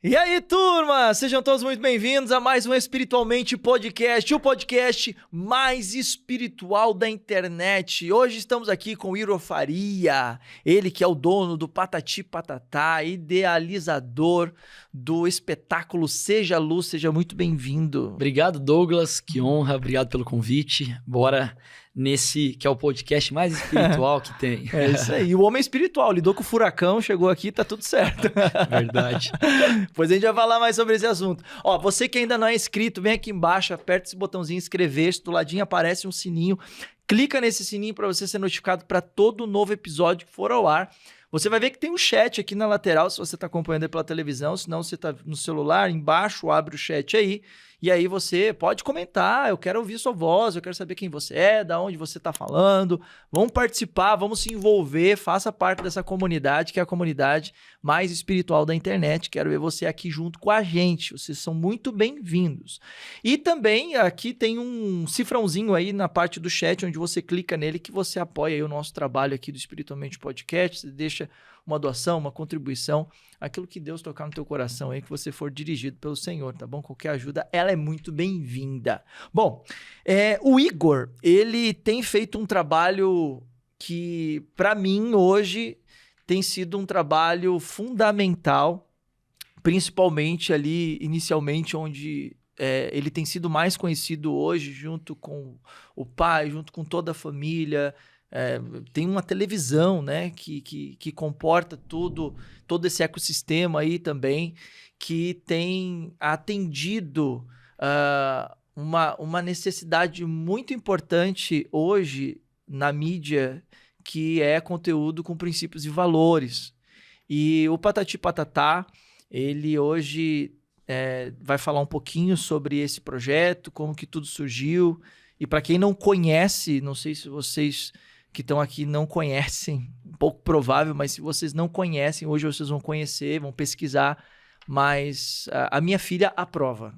E aí, turma! Sejam todos muito bem-vindos a mais um Espiritualmente Podcast, o podcast mais espiritual da internet. Hoje estamos aqui com o Igor Faria, ele que é o dono do Patati Patatá, idealizador do espetáculo Seja Luz. Seja muito bem-vindo. Obrigado, Douglas, que honra, obrigado pelo convite. Bora nesse que é o podcast mais espiritual que tem. É isso aí, o homem espiritual, lidou com o furacão, chegou aqui, tá tudo certo. Verdade. Pois a gente vai falar mais sobre esse assunto. Ó, você que ainda não é inscrito, vem aqui embaixo, aperta esse botãozinho inscrever-se, do ladinho aparece um sininho, clica nesse sininho para você ser notificado para todo novo episódio que for ao ar. Você vai ver que tem um chat aqui na lateral, se você está acompanhando aí pela televisão, se não você está no celular, embaixo abre o chat aí, e aí você pode comentar, eu quero ouvir sua voz, eu quero saber quem você é, da onde você está falando, vamos participar, vamos se envolver, faça parte dessa comunidade, que é a comunidade mais espiritual da internet. Quero ver você aqui junto com a gente, vocês são muito bem-vindos. E também aqui tem um cifrãozinho aí na parte do chat, onde você clica nele, que você apoia aí o nosso trabalho aqui do Espiritualmente Podcast, você deixa uma doação, uma contribuição, aquilo que Deus tocar no teu coração aí, que você for dirigido pelo Senhor, tá bom? Qualquer ajuda, ela é muito bem-vinda. Bom, o Igor, ele tem feito um trabalho que, para mim, hoje, tem sido um trabalho fundamental, principalmente ali, inicialmente, onde ele tem sido mais conhecido hoje, junto com o pai, junto com toda a família. Tem uma televisão, né, que comporta todo esse ecossistema aí também, que tem atendido uma necessidade muito importante hoje na mídia, que é conteúdo com princípios e valores. E o Patati Patatá, ele hoje vai falar um pouquinho sobre esse projeto, como que tudo surgiu. E para quem não conhece, não sei se vocês que estão aqui não conhecem, um pouco provável, mas se vocês não conhecem, hoje vocês vão conhecer, vão pesquisar, mas a minha filha aprova,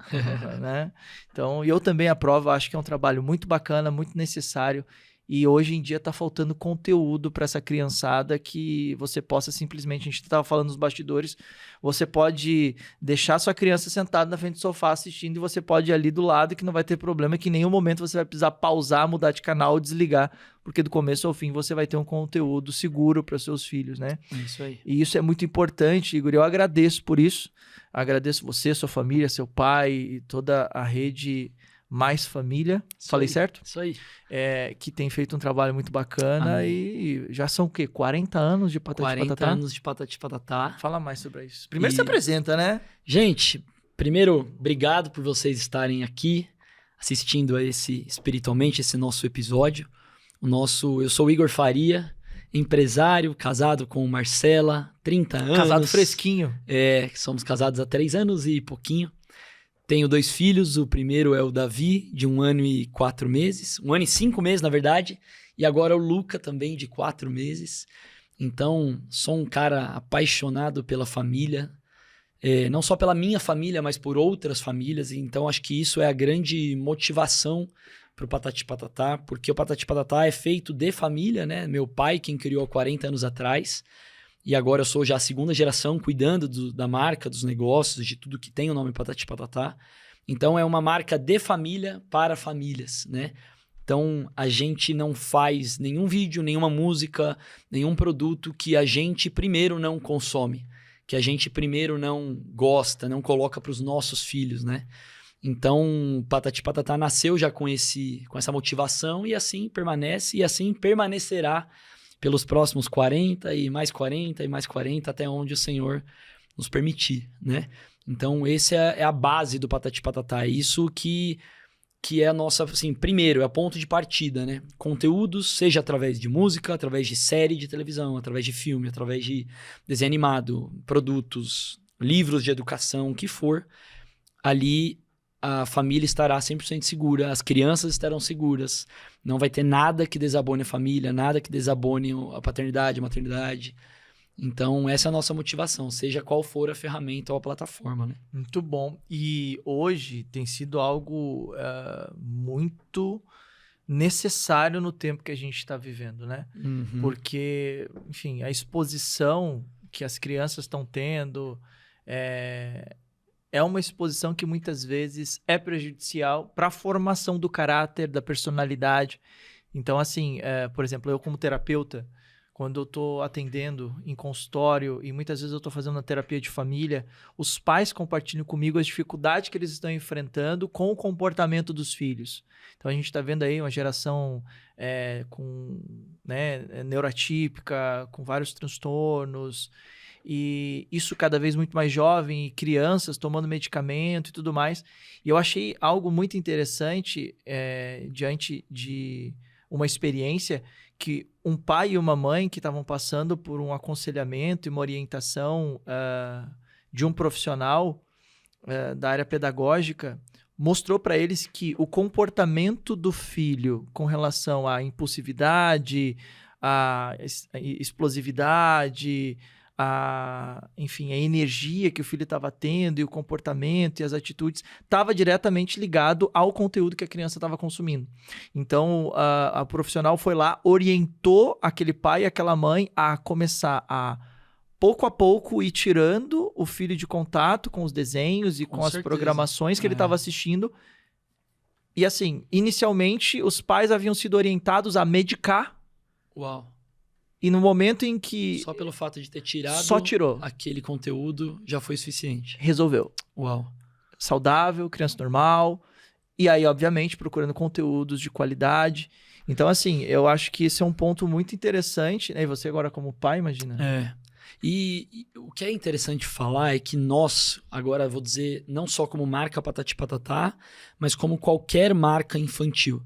né? Então, eu também aprovo, acho que é um trabalho muito bacana, muito necessário, e hoje em dia está faltando conteúdo para essa criançada que você possa simplesmente, a gente estava falando nos bastidores, você pode deixar sua criança sentada na frente do sofá assistindo e você pode ir ali do lado, que não vai ter problema, que em nenhum momento você vai precisar pausar, mudar de canal ou desligar, porque do começo ao fim você vai ter um conteúdo seguro para seus filhos, né? Isso aí. E isso é muito importante, Igor, eu agradeço por isso, agradeço você, sua família, seu pai e toda a rede Mais Família, Isso falei aí, certo? Isso aí. Que tem feito um trabalho muito bacana. Amém. E já são o quê? 40 anos de Patati 40 Patatá? anos de Patati Patatá. Fala mais sobre isso. Primeiro se apresenta, né? Gente, primeiro, obrigado por vocês estarem aqui assistindo a espiritualmente esse nosso episódio. Eu sou o Igor Faria, empresário, casado com Marcela, 30 anos. Casado fresquinho. Somos casados há 3 anos e pouquinho. Tenho 2 filhos, o primeiro é o Davi, de 1 ano e 4 meses. 1 ano e 5 meses, na verdade. E agora o Luca também, de 4 meses. Então, sou um cara apaixonado pela família. Não só pela minha família, mas por outras famílias. Então, acho que isso é a grande motivação para o Patati Patatá. Porque o Patati Patatá é feito de família, né? Meu pai, quem criou há 40 anos atrás. E agora eu sou já a 2ª geração cuidando da marca, dos negócios, de tudo que tem o nome Patati Patatá. Então é uma marca de família para famílias, né? Então a gente não faz nenhum vídeo, nenhuma música, nenhum produto que a gente primeiro não consome, que a gente primeiro não gosta, não coloca para os nossos filhos, né? Então Patati Patatá nasceu já com essa motivação e assim permanece e assim permanecerá pelos próximos 40 e mais 40 e mais 40, até onde o Senhor nos permitir, né? Então, esse é a base do Patati Patatá. É isso que é a nossa, assim, primeiro, é o ponto de partida, né? Conteúdos, seja através de música, através de série de televisão, através de filme, através de desenho animado, produtos, livros de educação, o que for, ali a família estará 100% segura, as crianças estarão seguras, não vai ter nada que desabone a família, nada que desabone a paternidade, a maternidade. Então, essa é a nossa motivação, seja qual for a ferramenta ou a plataforma, né? Muito bom. E hoje tem sido algo muito necessário no tempo que a gente está vivendo, né? Uhum. Porque, enfim, a exposição que as crianças estão tendo, é uma exposição que muitas vezes é prejudicial para a formação do caráter, da personalidade. Então, assim, por exemplo, eu como terapeuta, quando eu estou atendendo em consultório e muitas vezes eu estou fazendo uma terapia de família, os pais compartilham comigo as dificuldades que eles estão enfrentando com o comportamento dos filhos. Então a gente está vendo aí uma geração com, né, neurotípica, com vários transtornos, e isso cada vez muito mais jovem, e crianças tomando medicamento e tudo mais. E eu achei algo muito interessante diante de uma experiência que um pai e uma mãe que estavam passando por um aconselhamento e uma orientação de um profissional da área pedagógica mostrou para eles que o comportamento do filho com relação à impulsividade, à explosividade, enfim, a energia que o filho estava tendo e o comportamento e as atitudes estava diretamente ligado ao conteúdo que a criança estava consumindo. Então, a profissional foi lá, orientou aquele pai e aquela mãe a começar a pouco ir tirando o filho de contato com os desenhos e com as programações que ele estava assistindo. E assim, inicialmente, os pais haviam sido orientados a medicar. Uau. E no momento em que... Só pelo fato de ter tirado só tirou aquele conteúdo já foi suficiente. Resolveu. Uau. Saudável, criança normal. E aí, obviamente, procurando conteúdos de qualidade. Então, assim, eu acho que esse é um ponto muito interessante. Né? E você agora como pai, imagina. E o que é interessante falar é que nós, agora vou dizer, não só como marca Patati Patatá, mas como qualquer marca infantil,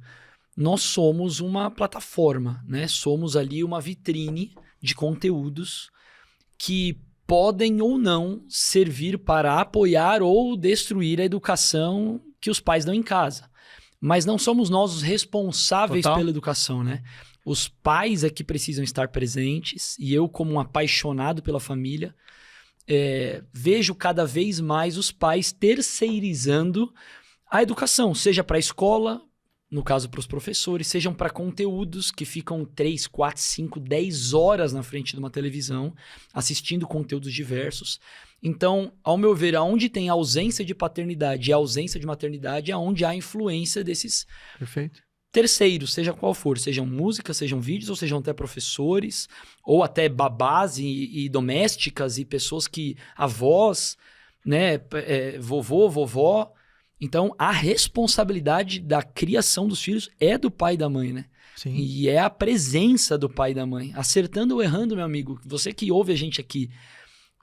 nós somos uma plataforma, né? Somos ali uma vitrine de conteúdos que podem ou não servir para apoiar ou destruir a educação que os pais dão em casa. Mas não somos nós os responsáveis pela educação, né? Os pais é que precisam estar presentes, e eu, como um apaixonado pela família, vejo cada vez mais os pais terceirizando a educação, seja para a escola, no caso para os professores, sejam para conteúdos que ficam 3, 4, 5, 10 horas na frente de uma televisão, assistindo conteúdos diversos. Então, ao meu ver, aonde tem ausência de paternidade e ausência de maternidade é onde há influência desses terceiros, seja qual for, sejam músicas, sejam vídeos, ou sejam até professores, ou até babás e domésticas e pessoas que, avós, né, vovô, vovó. Então, a responsabilidade da criação dos filhos é do pai e da mãe, né? Sim. E é a presença do pai e da mãe. Acertando ou errando, meu amigo, você que ouve a gente aqui,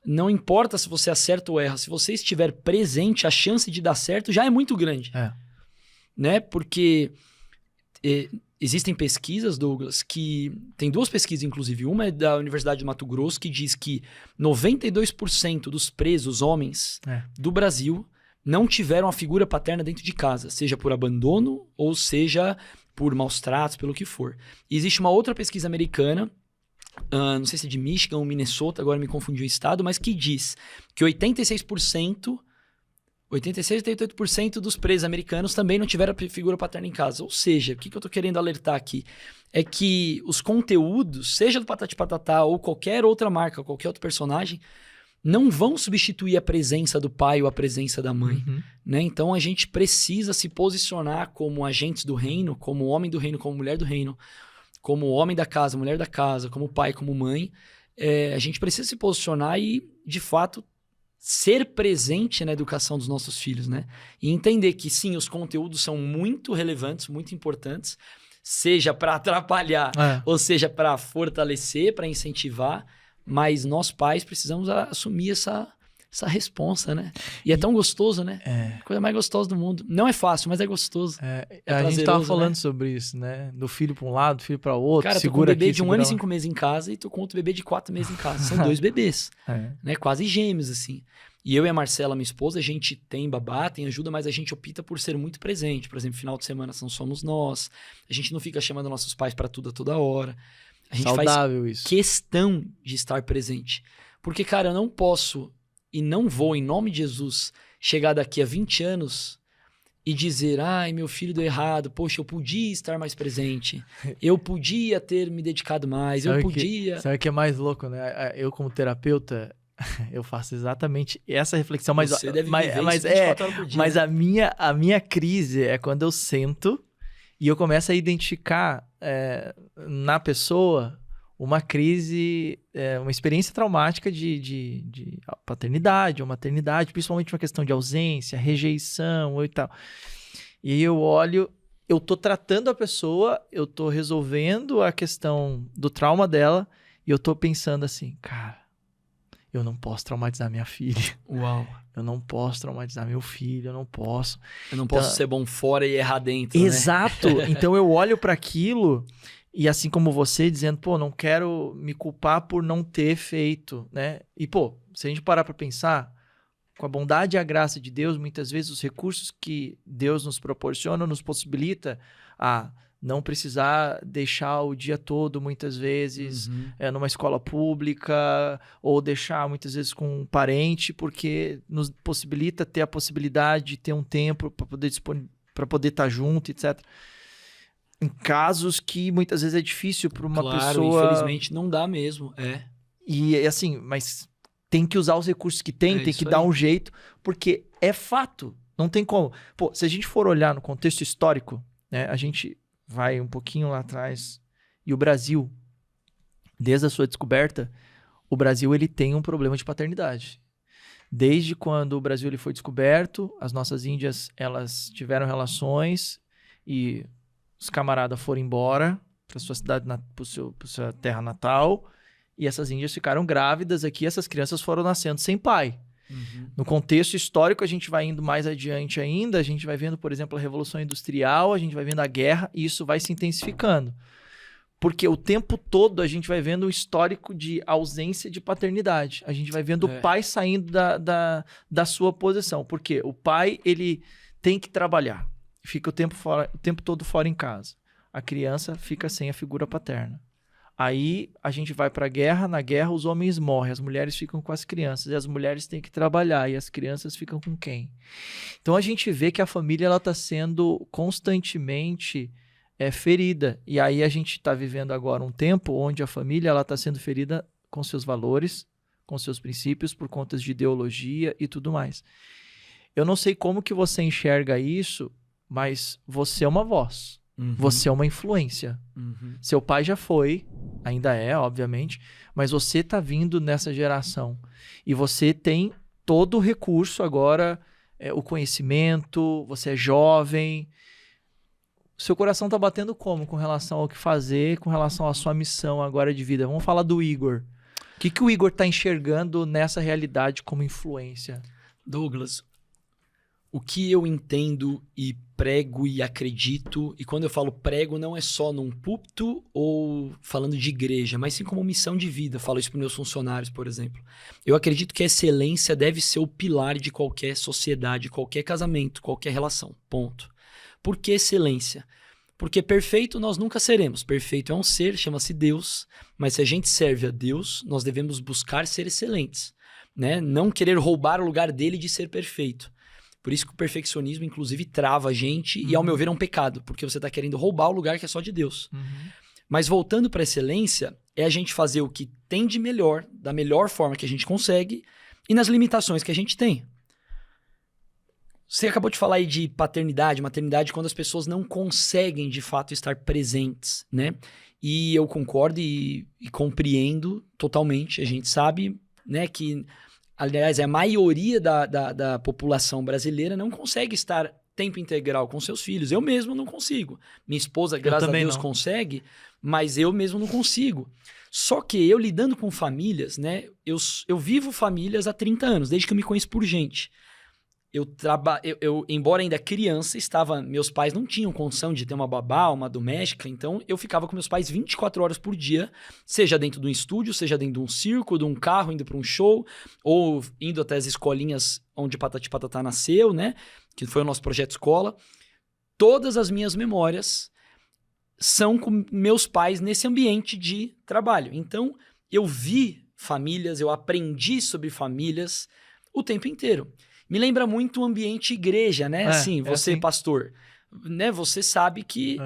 não importa se você acerta ou erra, se você estiver presente, a chance de dar certo já é muito grande. Né? Porque existem pesquisas, Douglas, que... Tem 2 pesquisas, inclusive. Uma é da Universidade de Mato Grosso, que diz que 92% dos presos homens do Brasil não tiveram a figura paterna dentro de casa, seja por abandono ou seja por maus tratos, pelo que for. E existe uma outra pesquisa americana, não sei se é de Michigan ou Minnesota, agora me confundi o estado, mas que diz que 86%, 88% dos presos americanos também não tiveram a figura paterna em casa. Ou seja, o que eu tô querendo alertar aqui é que os conteúdos, seja do Patati Patatá ou qualquer outra marca, qualquer outro personagem, não vão substituir a presença do pai ou a presença da mãe. Né? Então a gente precisa se posicionar como agentes do reino, como homem do reino, como mulher do reino, como homem da casa, mulher da casa, como pai, como mãe. A gente precisa se posicionar e, de fato, ser presente na educação dos nossos filhos, né? E entender que, sim, os conteúdos são muito relevantes, muito importantes, seja para atrapalhar ou seja para fortalecer, para incentivar, mas nós pais precisamos assumir essa responsa, né? E é tão gostoso, né? Coisa mais gostosa do mundo. Não é fácil, mas é gostoso. A gente tava falando sobre isso, né? Do filho para um lado, do filho para o outro. Cara, segura tô com um bebê aqui, de 1 ano e 5 meses em casa e tô com outro bebê de 4 meses em casa. São 2 bebês, né? Quase gêmeos, assim. E eu e a Marcela, minha esposa, a gente tem babá, tem ajuda, mas a gente opta por ser muito presente. Por exemplo, final de semana não somos nós. A gente não fica chamando nossos pais para tudo a toda hora. A gente faz questão de estar presente. Porque, cara, eu não posso e não vou, em nome de Jesus, chegar daqui a 20 anos e dizer, ai, meu filho deu errado, poxa, eu podia estar mais presente, eu podia ter me dedicado mais, sabe o que é mais louco, né? Eu, como terapeuta, Eu faço exatamente essa reflexão, mas, Você deve viver mas, isso 24 horas por dia. mas a minha crise é quando eu sento e eu começo a identificar na pessoa uma crise, uma experiência traumática de paternidade ou maternidade, principalmente uma questão de ausência, rejeição e tal. E aí eu olho, eu tô tratando a pessoa, eu tô resolvendo a questão do trauma dela e eu tô pensando assim, cara, eu não posso traumatizar minha filha. Uau. Eu não posso traumatizar meu filho, eu não posso. Eu não posso ser bom fora e errar dentro, Exato. né? Então eu olho para aquilo e assim como você dizendo, pô, não quero me culpar por não ter feito, né? E pô, se a gente parar para pensar, com a bondade e a graça de Deus, muitas vezes os recursos que Deus nos proporciona nos possibilita a não precisar deixar o dia todo, muitas vezes, numa escola pública, ou deixar, muitas vezes, com um parente, porque nos possibilita ter a possibilidade de ter um tempo para poder estar junto, etc. Em casos que, muitas vezes, é difícil para uma pessoa... infelizmente, não dá mesmo, E, assim, mas tem que usar os recursos que tem que dar um jeito, porque é fato, não tem como. Pô, se a gente for olhar no contexto histórico, né, a gente... vai um pouquinho lá atrás, e o Brasil, desde a sua descoberta, o Brasil ele tem um problema de paternidade. Desde quando o Brasil ele foi descoberto, as nossas índias elas tiveram relações e os camaradas foram embora para sua cidade, para sua terra natal, e essas índias ficaram grávidas aqui, essas crianças foram nascendo sem pai. No contexto histórico, a gente vai indo mais adiante ainda, a gente vai vendo, por exemplo, a Revolução Industrial, a gente vai vendo a guerra, e isso vai se intensificando. Porque o tempo todo a gente vai vendo um histórico de ausência de paternidade. A gente vai vendo o pai saindo da sua posição. Porque o pai, ele tem que trabalhar. Fica o tempo todo fora em casa. A criança fica sem a figura paterna. Aí a gente vai para a guerra, na guerra os homens morrem, as mulheres ficam com as crianças, e as mulheres têm que trabalhar, e as crianças ficam com quem? Então a gente vê que a família está sendo constantemente ferida, e aí a gente está vivendo agora um tempo onde a família está sendo ferida com seus valores, com seus princípios, por conta de ideologia e tudo mais. Eu não sei como que você enxerga isso, mas você é uma voz. Você é uma influência. Seu pai já foi, ainda é, obviamente, mas você tá vindo nessa geração. E você tem todo o recurso agora, o conhecimento, você é jovem. Seu coração tá batendo como com relação ao que fazer, com relação à sua missão agora de vida? Vamos falar do Igor. O que o Igor tá enxergando nessa realidade como influência? Douglas, o que eu entendo e prego e acredito, e quando eu falo prego não é só num púlpito ou falando de igreja, mas sim como missão de vida. Eu falo isso para meus funcionários, por exemplo. Eu acredito que a excelência deve ser o pilar de qualquer sociedade, qualquer casamento, qualquer relação. Ponto. Por que excelência? Porque perfeito nós nunca seremos. Perfeito é um ser, chama-se Deus, mas se a gente serve a Deus, nós devemos buscar ser excelentes, né? Não querer roubar o lugar dele de ser perfeito. Por isso que o perfeccionismo, inclusive, trava a gente e, ao meu ver, é um pecado, porque você está querendo roubar o lugar que é só de Deus. Mas voltando para a excelência, é a gente fazer o que tem de melhor, da melhor forma que a gente consegue e nas limitações que a gente tem. Você acabou de falar aí de paternidade, maternidade, quando as pessoas não conseguem, de fato, estar presentes, né? E eu concordo e compreendo totalmente. A gente sabe, né, que... Aliás, a maioria da população brasileira não consegue estar tempo integral com seus filhos. Eu mesmo não consigo. Minha esposa, graças a Deus, consegue, mas eu mesmo não consigo. Só que eu lidando com famílias, né? Eu vivo famílias há 30 anos, desde que eu me conheço por gente. Embora ainda criança, meus pais não tinham condição de ter uma babá, uma doméstica, então eu ficava com meus pais 24 horas por dia, seja dentro de um estúdio, seja dentro de um circo, de um carro, indo para um show, ou indo até as escolinhas onde Patati Patatá nasceu, né? Que foi o nosso projeto escola. Todas as minhas memórias são com meus pais nesse ambiente de trabalho. Então, eu vi famílias, eu aprendi sobre famílias o tempo inteiro. Me lembra muito o ambiente igreja, né? Você, pastor, né? Você sabe que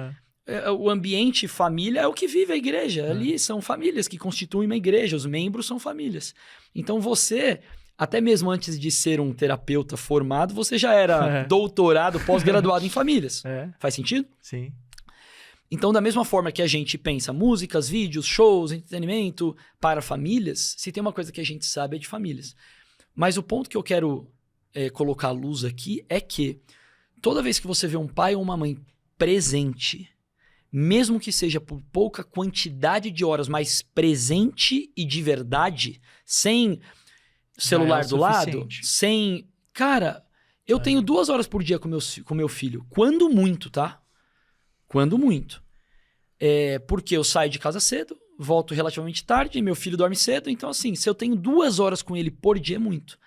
o ambiente família é o que vive a igreja. Ali são famílias que constituem uma igreja, os membros são famílias. Então você, até mesmo antes de ser um terapeuta formado, você já era doutorado, pós-graduado em famílias. Faz sentido? Sim. Então, da mesma forma que a gente pensa músicas, vídeos, shows, entretenimento para famílias, se tem uma coisa que a gente sabe é de famílias. Mas o ponto que eu quero colocar à luz aqui é que toda vez que você vê um pai ou uma mãe presente, mesmo que seja por pouca quantidade de horas, mas presente e de verdade, sem celular do lado, sem... Cara, eu tenho 2 horas por dia com meu filho. Quando muito, tá? Quando muito. Porque eu saio de casa cedo, volto relativamente tarde, meu filho dorme cedo. Então, assim, se eu tenho 2 horas com ele por dia, é muito.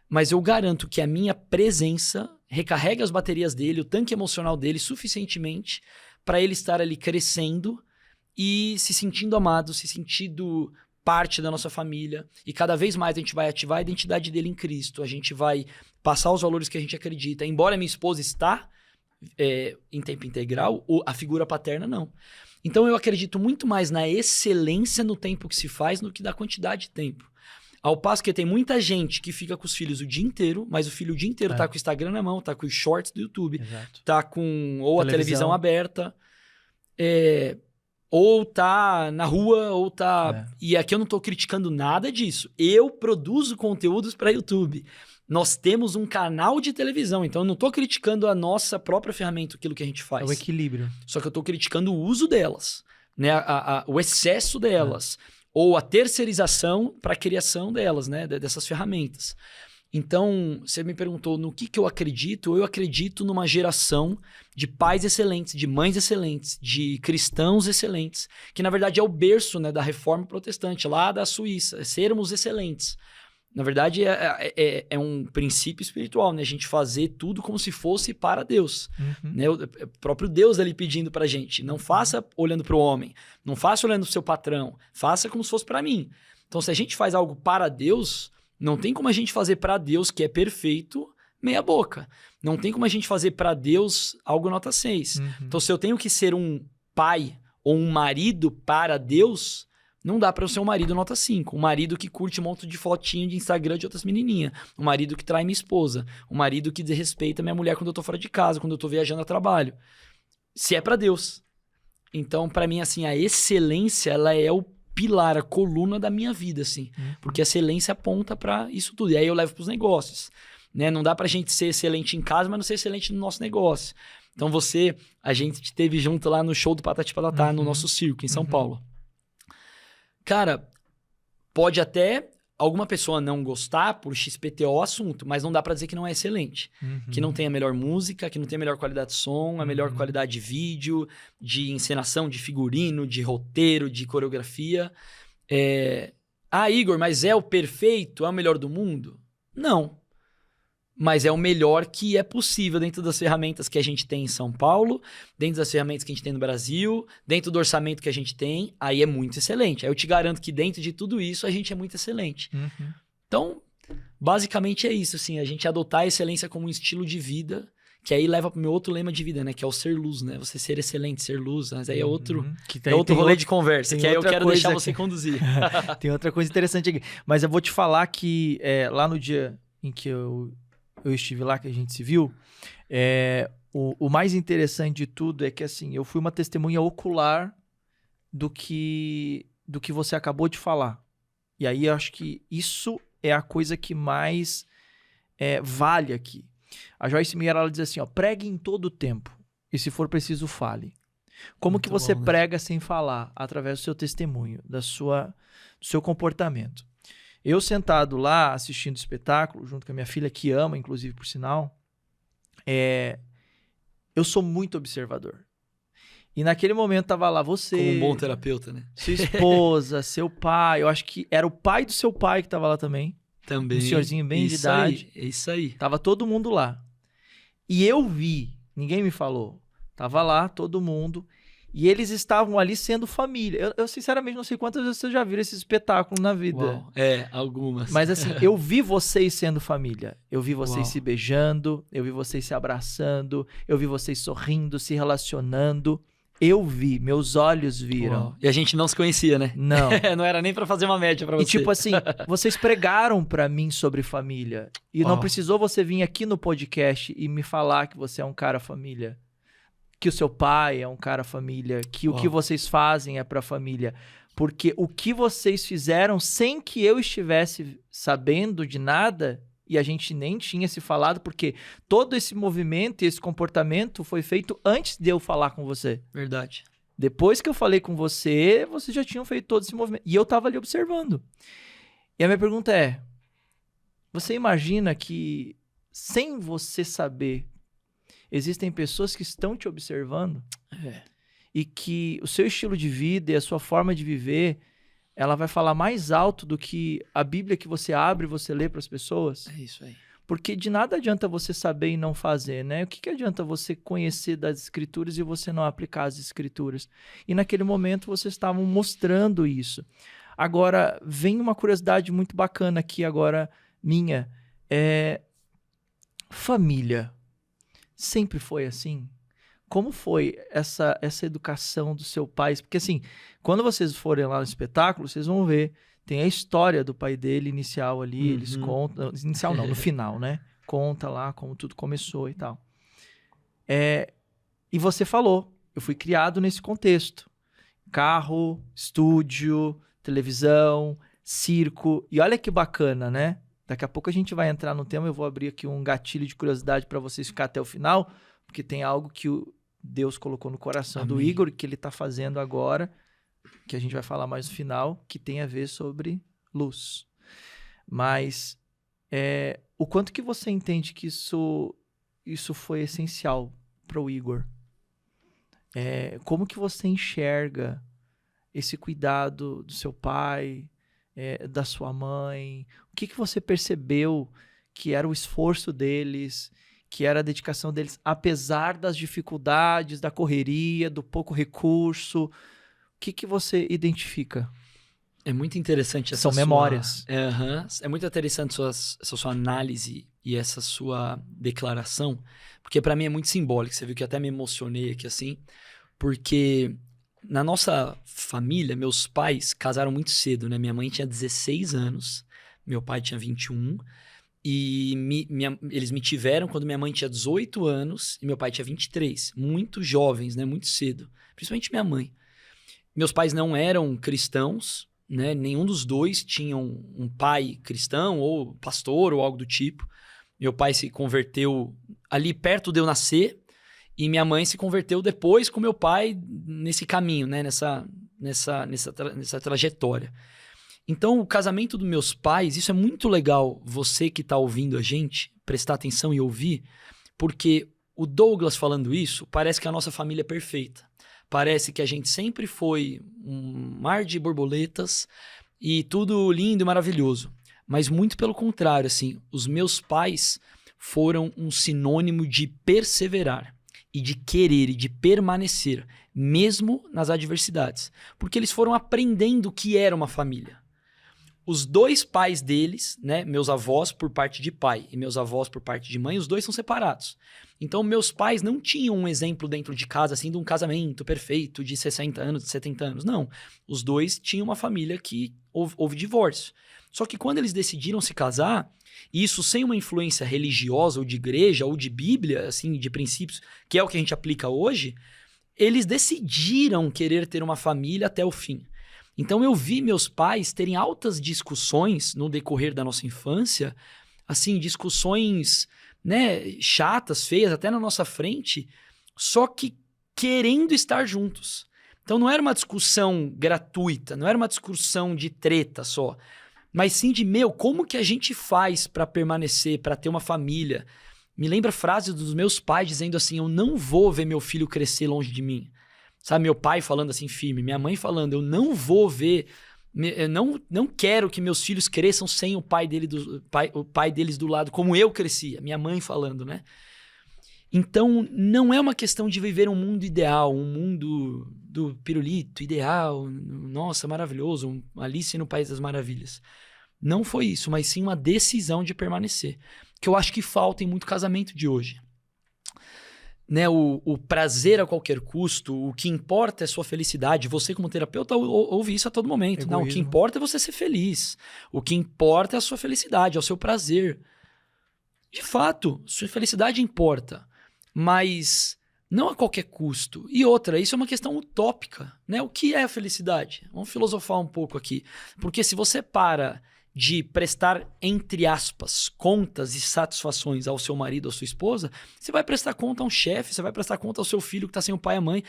Mas eu garanto que a minha presença recarrega as baterias dele, o tanque emocional dele, suficientemente para ele estar ali crescendo e se sentindo amado, se sentindo parte da nossa família. E cada vez mais a gente vai ativar a identidade dele em Cristo. A gente vai passar os valores que a gente acredita. Embora minha esposa está em tempo integral, a figura paterna não. Então eu acredito muito mais na excelência no tempo que se faz do que da quantidade de tempo. Ao passo que tem muita gente que fica com os filhos o dia inteiro, mas o filho o dia inteiro tá com o Instagram na mão, tá com os shorts do YouTube, tá com ou a televisão aberta, ou tá na rua, ou tá... E aqui eu não tô criticando nada disso. Eu produzo conteúdos para YouTube. Nós temos um canal de televisão, então eu não tô criticando a nossa própria ferramenta, aquilo que a gente faz. É o equilíbrio. Só que eu tô criticando o uso delas, né? O excesso delas. Ou a terceirização para a criação delas, né? Dessas ferramentas. Então, você me perguntou no que eu acredito. Eu acredito numa geração de pais excelentes, de mães excelentes, de cristãos excelentes, que na verdade é o berço, né, da reforma protestante, lá da Suíça, sermos excelentes. Na verdade, é um princípio espiritual, né? A gente fazer tudo como se fosse para Deus. Né? O próprio Deus ali pedindo pra gente. Não faça olhando pro homem. Não faça olhando pro seu patrão. Faça como se fosse para mim. Então, se a gente faz algo para Deus, não tem como a gente fazer para Deus, que é perfeito, meia boca. Não tem como a gente fazer para Deus algo nota 6. Então, se eu tenho que ser um pai ou um marido para Deus... Não dá pra eu ser um marido nota 5. Um marido que curte um monte de fotinho de Instagram de outras menininhas. Um marido que trai minha esposa. Um marido que desrespeita minha mulher quando eu tô fora de casa, quando eu tô viajando a trabalho. Se é pra Deus. Então, pra mim, assim, a excelência, ela é o pilar, a coluna da minha vida, assim. Porque a excelência aponta pra isso tudo. E aí eu levo pros negócios. Né? Não dá pra gente ser excelente em casa, mas não ser excelente no nosso negócio. Então, a gente esteve junto lá no show do Patati Patatá, no nosso circo, em São Paulo. Cara, pode até alguma pessoa não gostar por XPTO o assunto, mas não dá pra dizer que não é excelente. Que não tem a melhor música, que não tem a melhor qualidade de som, a melhor qualidade de vídeo, de encenação, de figurino, de roteiro, de coreografia. Igor, mas é o perfeito? É o melhor do mundo? Não. Mas é o melhor que é possível dentro das ferramentas que a gente tem em São Paulo, dentro das ferramentas que a gente tem no Brasil, dentro do orçamento que a gente tem, aí é muito excelente. Aí eu te garanto que dentro de tudo isso a gente é muito excelente. Então, basicamente é isso, assim, a gente adotar a excelência como um estilo de vida, que aí leva pro meu outro lema de vida, né, que é o ser luz, né, você ser excelente, ser luz, mas aí é outro, outro rolê de conversa, que aí eu quero deixar você conduzir. Tem outra coisa interessante aqui, mas eu vou te falar que lá no dia em que eu estive lá, que a gente se viu, o mais interessante de tudo é que, assim, eu fui uma testemunha ocular do que você acabou de falar. E aí eu acho que isso é a coisa que mais vale aqui. A Joyce Meyer, ela diz assim, pregue em todo o tempo, e se for preciso, fale. Como muito que você bom, né? Prega sem falar? Através do seu testemunho, do seu comportamento. Eu sentado lá, assistindo o espetáculo, junto com a minha filha, que ama, inclusive, por sinal, eu sou muito observador. E naquele momento tava lá você... Como um bom terapeuta, né? Sua esposa, seu pai, eu acho que era o pai do seu pai que tava lá também. Também. Um senhorzinho bem de idade. É isso aí. Tava todo mundo lá. E eu vi, ninguém me falou, tava lá todo mundo... E eles estavam ali sendo família. Eu sinceramente não sei quantas vezes vocês já viram esse espetáculo na vida. Uau. Algumas. Mas assim, eu vi vocês sendo família. Eu vi vocês se beijando, eu vi vocês se abraçando, eu vi vocês sorrindo, se relacionando. Eu vi, meus olhos viram. Uau. E a gente não se conhecia, né? Não. Não era nem pra fazer uma média pra você. E tipo assim, vocês pregaram pra mim sobre família. E não precisou você vir aqui no podcast e me falar que você é um cara família. Que o seu pai é um cara família. Que o que vocês fazem é pra família. Porque o que vocês fizeram sem que eu estivesse sabendo de nada... E a gente nem tinha se falado, porque todo esse movimento e esse comportamento foi feito antes de eu falar com você. Verdade. Depois que eu falei com você, vocês já tinham feito todo esse movimento. E eu tava ali observando. E a minha pergunta é, você imagina que, sem você saber, existem pessoas que estão te observando? E que o seu estilo de vida e a sua forma de viver... ela vai falar mais alto do que a Bíblia que você abre e você lê para as pessoas. É isso aí. Porque de nada adianta você saber e não fazer, né? O que adianta você conhecer das Escrituras e você não aplicar as Escrituras? E naquele momento vocês estavam mostrando isso. Agora, vem uma curiosidade muito bacana aqui agora minha. Família. Sempre foi assim? Como foi essa educação do seu pai? Porque assim, quando vocês forem lá no espetáculo, vocês vão ver, tem a história do pai dele inicial ali, eles contam, inicial não, no final, né? Conta lá como tudo começou e tal. E você falou, eu fui criado nesse contexto. Carro, estúdio, televisão, circo, e olha que bacana, né? Daqui a pouco a gente vai entrar no tema, eu vou abrir aqui um gatilho de curiosidade para vocês ficar até o final, porque tem algo que Deus colocou no coração do Igor, que ele está fazendo agora, que a gente vai falar mais no final, que tem a ver sobre luz. Mas o quanto que você entende que isso foi essencial para o Igor? Como que você enxerga esse cuidado do seu pai, da sua mãe? O que você percebeu que era o esforço deles, que era a dedicação deles, apesar das dificuldades, da correria, do pouco recurso? O que você identifica? É muito interessante essa São memórias. É muito interessante essa sua análise e essa sua declaração, porque para mim é muito simbólico. Você viu que eu até me emocionei aqui assim, porque na nossa família, meus pais casaram muito cedo, né? Minha mãe tinha 16 anos, meu pai tinha 21. E eles me tiveram quando minha mãe tinha 18 anos e meu pai tinha 23. Muito jovens, né? Muito cedo. Principalmente minha mãe. Meus pais não eram cristãos, né? Nenhum dos dois tinha um pai cristão ou pastor ou algo do tipo. Meu pai se converteu ali perto de eu nascer e minha mãe se converteu depois com meu pai nesse caminho, né? Nessa trajetória. Então, o casamento dos meus pais, isso é muito legal, você que está ouvindo a gente, prestar atenção e ouvir, porque o Douglas falando isso, parece que a nossa família é perfeita. Parece que a gente sempre foi um mar de borboletas e tudo lindo e maravilhoso. Mas muito pelo contrário, assim, os meus pais foram um sinônimo de perseverar e de querer e de permanecer, mesmo nas adversidades. Porque eles foram aprendendo o que era uma família. Os dois pais deles, né, meus avós por parte de pai e meus avós por parte de mãe, os dois são separados. Então, meus pais não tinham um exemplo dentro de casa, assim, de um casamento perfeito de 60 anos, de 70 anos. Não. Os dois tinham uma família que houve divórcio. Só que quando eles decidiram se casar, e isso sem uma influência religiosa ou de igreja ou de Bíblia, assim, de princípios, que é o que a gente aplica hoje, eles decidiram querer ter uma família até o fim. Então eu vi meus pais terem altas discussões no decorrer da nossa infância, assim, discussões, né, chatas, feias, até na nossa frente, só que querendo estar juntos. Então não era uma discussão gratuita, não era uma discussão de treta só, mas sim de, como que a gente faz para permanecer, para ter uma família? Me lembra frases dos meus pais dizendo assim, eu não vou ver meu filho crescer longe de mim. Sabe, meu pai falando assim firme, minha mãe falando, eu não vou ver, eu não quero que meus filhos cresçam sem o pai deles do lado, como eu crescia, minha mãe falando, né? Então, não é uma questão de viver um mundo ideal, um mundo do pirulito ideal, nossa, maravilhoso, Alice no País das Maravilhas. Não foi isso, mas sim uma decisão de permanecer, que eu acho que falta em muito casamento de hoje. né, o prazer a qualquer custo, o que importa é sua felicidade. Você, como terapeuta, ouve isso a todo momento. Não, o que importa é você ser feliz. O que importa é a sua felicidade, é o seu prazer. De fato, sua felicidade importa, mas não a qualquer custo. E outra, isso é uma questão utópica, né? O que é a felicidade? Vamos filosofar um pouco aqui. Porque se você para de prestar, entre aspas, contas e satisfações ao seu marido ou sua esposa, você vai prestar conta a um chefe, você vai prestar conta ao seu filho que está sem o pai e a mãe.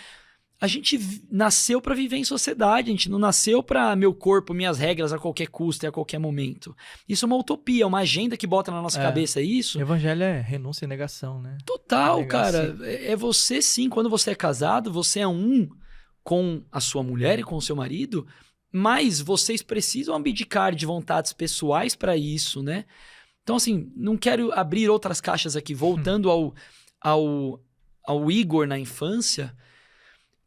A gente nasceu para viver em sociedade, a gente não nasceu para meu corpo, minhas regras a qualquer custo e a qualquer momento. Isso é uma utopia, uma agenda que bota na nossa cabeça isso. O evangelho é renúncia e negação, né? Total, cara. É você sim, quando você é casado, você é um com a sua mulher e com o seu marido, mas vocês precisam abdicar de vontades pessoais para isso, né? Então, assim, não quero abrir outras caixas aqui. Voltando ao Igor na infância.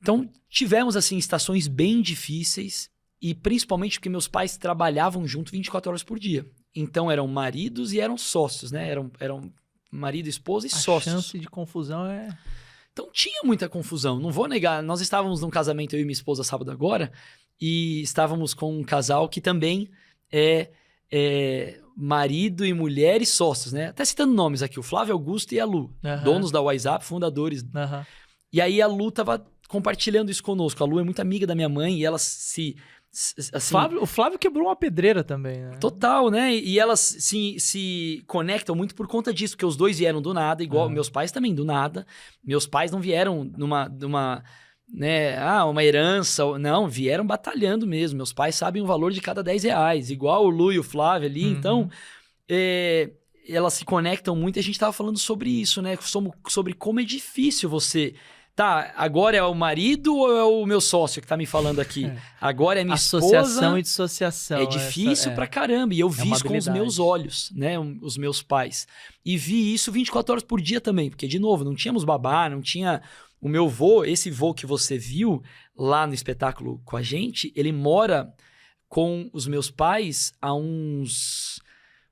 Então, tivemos, assim, estações bem difíceis. E principalmente porque meus pais trabalhavam junto 24 horas por dia. Então, eram maridos e eram sócios, né? Eram marido, esposa e sócios. A chance de confusão é... Então, tinha muita confusão. Não vou negar. Nós estávamos num casamento, eu e minha esposa, sábado agora. E estávamos com um casal que também é marido e mulher e sócios, né? Até citando nomes aqui, o Flávio Augusto e a Lu, donos da WhatsApp, fundadores. E aí a Lu tava compartilhando isso conosco. A Lu é muito amiga da minha mãe e elas assim, o Flávio quebrou uma pedreira também, né? Total, né? E elas se conectam muito por conta disso, porque os dois vieram do nada, igual meus pais também do nada. Meus pais não vieram numa né, uma herança, não, vieram batalhando mesmo. Meus pais sabem o valor de cada R$10, igual o Lu e o Flávio ali. Então, elas se conectam muito e a gente tava falando sobre isso, né? Sobre como é difícil você... Tá, agora é o marido ou é o meu sócio que tá me falando aqui? Agora é minha esposa... Associação e dissociação. É difícil pra caramba. E eu vi isso com os meus olhos, né? Os meus pais. E vi isso 24 horas por dia também. Porque, de novo, não tínhamos babá, não tinha... O meu vô, esse vô que você viu lá no espetáculo com a gente, ele mora com os meus pais há uns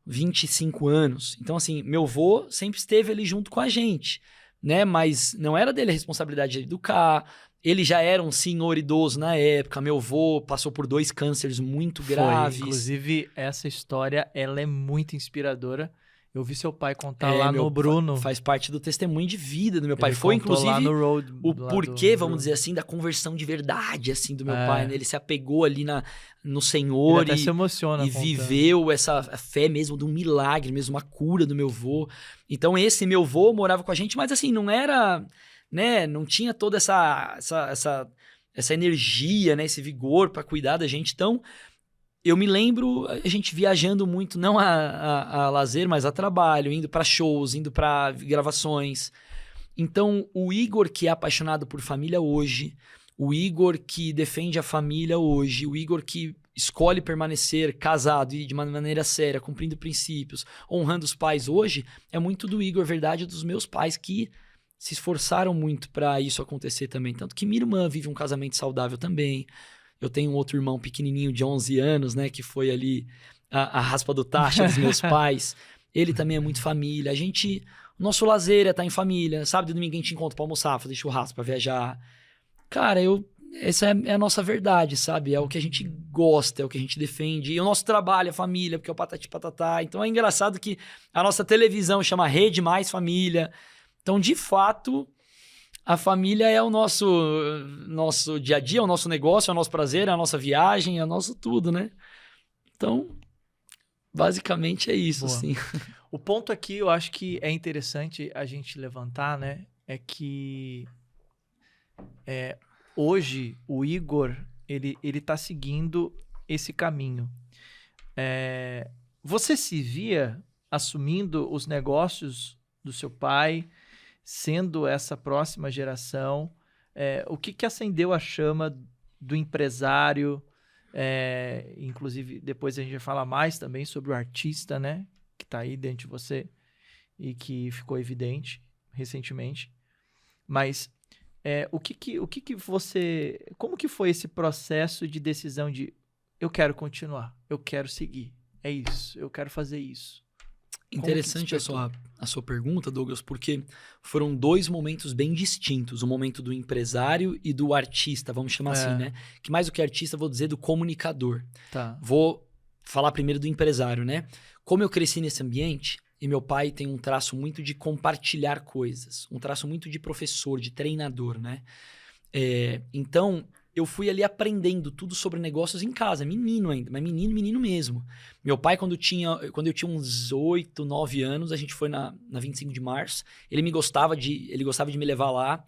25 anos. Então, assim, meu vô sempre esteve ali junto com a gente, né? Mas não era dele a responsabilidade de educar. Ele já era um senhor idoso na época. Meu vô passou por 2 cânceres muito graves. Inclusive, essa história, ela é muito inspiradora. Eu vi seu pai contar lá no Bruno. Faz parte do testemunho de vida do meu pai. Ele foi, inclusive, lá no Road, o porquê, vamos dizer assim, da conversão de verdade, assim, do meu pai. Né? Ele se apegou ali no Senhor. Ele até se emociona. E viveu essa fé mesmo de um milagre, mesmo uma cura do meu vô. Então, esse meu vô morava com a gente, mas assim, não era... né? Não tinha toda essa energia, né? Esse vigor para cuidar da gente. Então... eu me lembro a gente viajando muito, não a lazer, mas a trabalho, indo para shows, indo para gravações. Então, o Igor que é apaixonado por família hoje, o Igor que defende a família hoje, o Igor que escolhe permanecer casado e de uma maneira séria, cumprindo princípios, honrando os pais hoje, é muito do Igor, verdade, dos meus pais que se esforçaram muito para isso acontecer também. Tanto que minha irmã vive um casamento saudável também. Eu tenho um outro irmão pequenininho de 11 anos, né? Que foi ali a raspa do tacho dos meus pais. Ele também é muito família. O nosso lazer é estar em família. Sábado e domingo a gente encontra pra almoçar, fazer churrasco, pra viajar. Cara, essa é a nossa verdade, sabe? É o que a gente gosta, é o que a gente defende. E o nosso trabalho é família, porque é o patati patatá. Então é engraçado que a nossa televisão chama Rede Mais Família. Então, de fato... a família é o nosso dia a dia, é o nosso negócio, é o nosso prazer, é a nossa viagem, é o nosso tudo, né? Então, basicamente é isso, assim. O ponto aqui, eu acho que é interessante a gente levantar, né? É que hoje o Igor, ele tá seguindo esse caminho. Você se via assumindo os negócios do seu pai, sendo essa próxima geração, o que acendeu a chama do empresário? Inclusive, depois a gente vai falar mais também sobre o artista, né? Que está aí dentro de você e que ficou evidente recentemente. Mas como que foi esse processo de decisão de eu quero continuar, eu quero seguir, é isso, eu quero fazer isso? Interessante a sua pergunta, Douglas, porque foram 2 momentos bem distintos. O momento do empresário e do artista, vamos chamar assim, né? Que mais do que artista, vou dizer do comunicador. Tá. Vou falar primeiro do empresário, né? Como eu cresci nesse ambiente, e meu pai tem um traço muito de compartilhar coisas, um traço muito de professor, de treinador, né? Então, eu fui ali aprendendo tudo sobre negócios em casa, menino ainda, mas menino mesmo. Meu pai, quando eu tinha uns 8, 9 anos, a gente foi na 25 de março, ele gostava de me levar lá,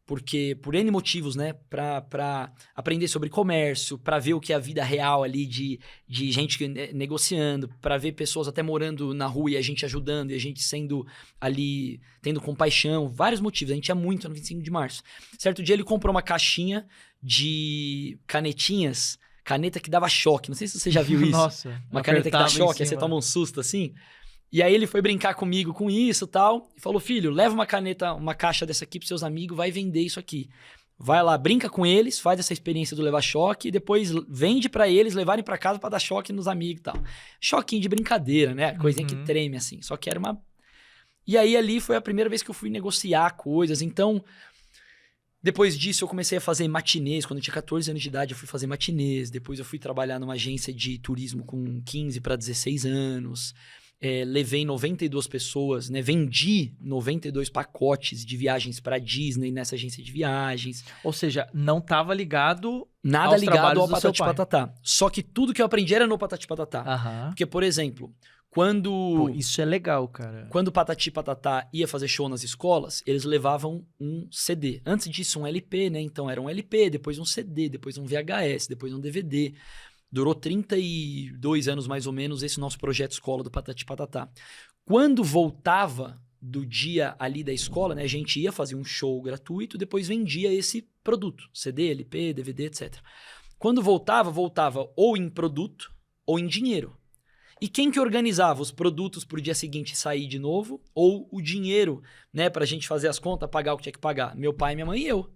porque por N motivos, né, pra aprender sobre comércio, pra ver o que é a vida real ali de gente negociando, pra ver pessoas até morando na rua e a gente ajudando, e a gente sendo ali, tendo compaixão, vários motivos, a gente ia muito no 25 de março. Certo dia ele comprou uma caixinha de canetinhas, caneta que dava choque, não sei se você já viu isso. Nossa. Uma caneta que dá choque, aí você toma um susto assim. E aí ele foi brincar comigo com isso e tal, e falou, filho, leva uma caixa dessa aqui pros seus amigos, vai vender isso aqui. Vai lá, brinca com eles, faz essa experiência do levar choque, e depois vende pra eles levarem pra casa pra dar choque nos amigos e tal. Choquinho de brincadeira, né? Coisinha que treme, assim. Só que era uma... E aí ali foi a primeira vez que eu fui negociar coisas, então... Depois disso, eu comecei a fazer matinês. Quando eu tinha 14 anos de idade, eu fui fazer matinês. Depois eu fui trabalhar numa agência de turismo com 15 para 16 anos. Levei 92 pessoas, né? Vendi 92 pacotes de viagens para Disney nessa agência de viagens. Ou seja, não estava ligado Nada aos ligado trabalhos ao do seu Patati pai. Patatá. Só que tudo que eu aprendi era no Patati Patatá. Aham. Porque, por exemplo, quando... Pô, isso é legal, cara. Quando o Patati Patatá ia fazer show nas escolas, eles levavam um CD. Antes disso, um LP, né? Então era um LP, depois um CD, depois um VHS, depois um DVD. Durou 32 anos, mais ou menos, esse nosso projeto escola do Patati Patatá. Quando voltava do dia ali da escola, né? A gente ia fazer um show gratuito, depois vendia esse produto. CD, LP, DVD, etc. Quando voltava ou em produto ou em dinheiro. E quem que organizava os produtos pro dia seguinte sair de novo? Ou o dinheiro, né? Pra gente fazer as contas, pagar o que tinha que pagar? Meu pai, minha mãe e eu.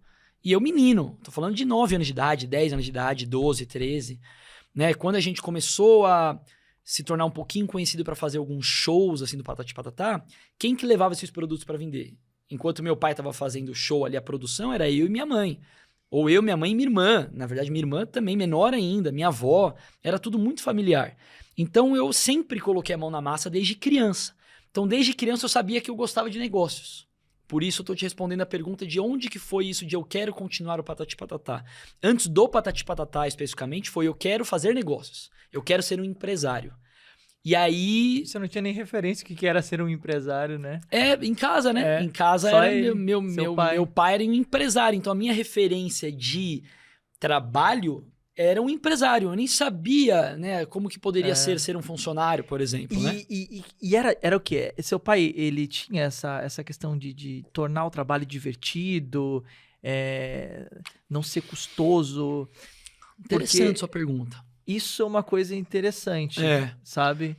E eu menino. Tô falando de 9 anos de idade, 10 anos de idade, 12, 13. Né? Quando a gente começou a se tornar um pouquinho conhecido para fazer alguns shows assim do Patati Patatá, quem que levava esses produtos para vender? Enquanto meu pai estava fazendo show ali, a produção, era eu e minha mãe. Ou eu, minha mãe e minha irmã. Na verdade, minha irmã também, menor ainda, minha avó. Era tudo muito familiar. Então, eu sempre coloquei a mão na massa desde criança. Então, desde criança, eu sabia que eu gostava de negócios. Por isso, eu tô te respondendo a pergunta de onde que foi isso de eu quero continuar o Patati Patatá. Antes do Patati Patatá, especificamente, foi eu quero fazer negócios. Eu quero ser um empresário. E aí... Você não tinha nem referência do que era ser um empresário, né? Em casa, né? Em casa só era ele, meu pai era um empresário. Então, a minha referência de trabalho era um empresário. Eu nem sabia, né, como que poderia ser um funcionário, por exemplo, né? E era o quê? Seu pai, ele tinha essa questão de tornar o trabalho divertido, não ser custoso. Interessante sua pergunta. Isso é uma coisa interessante, sabe?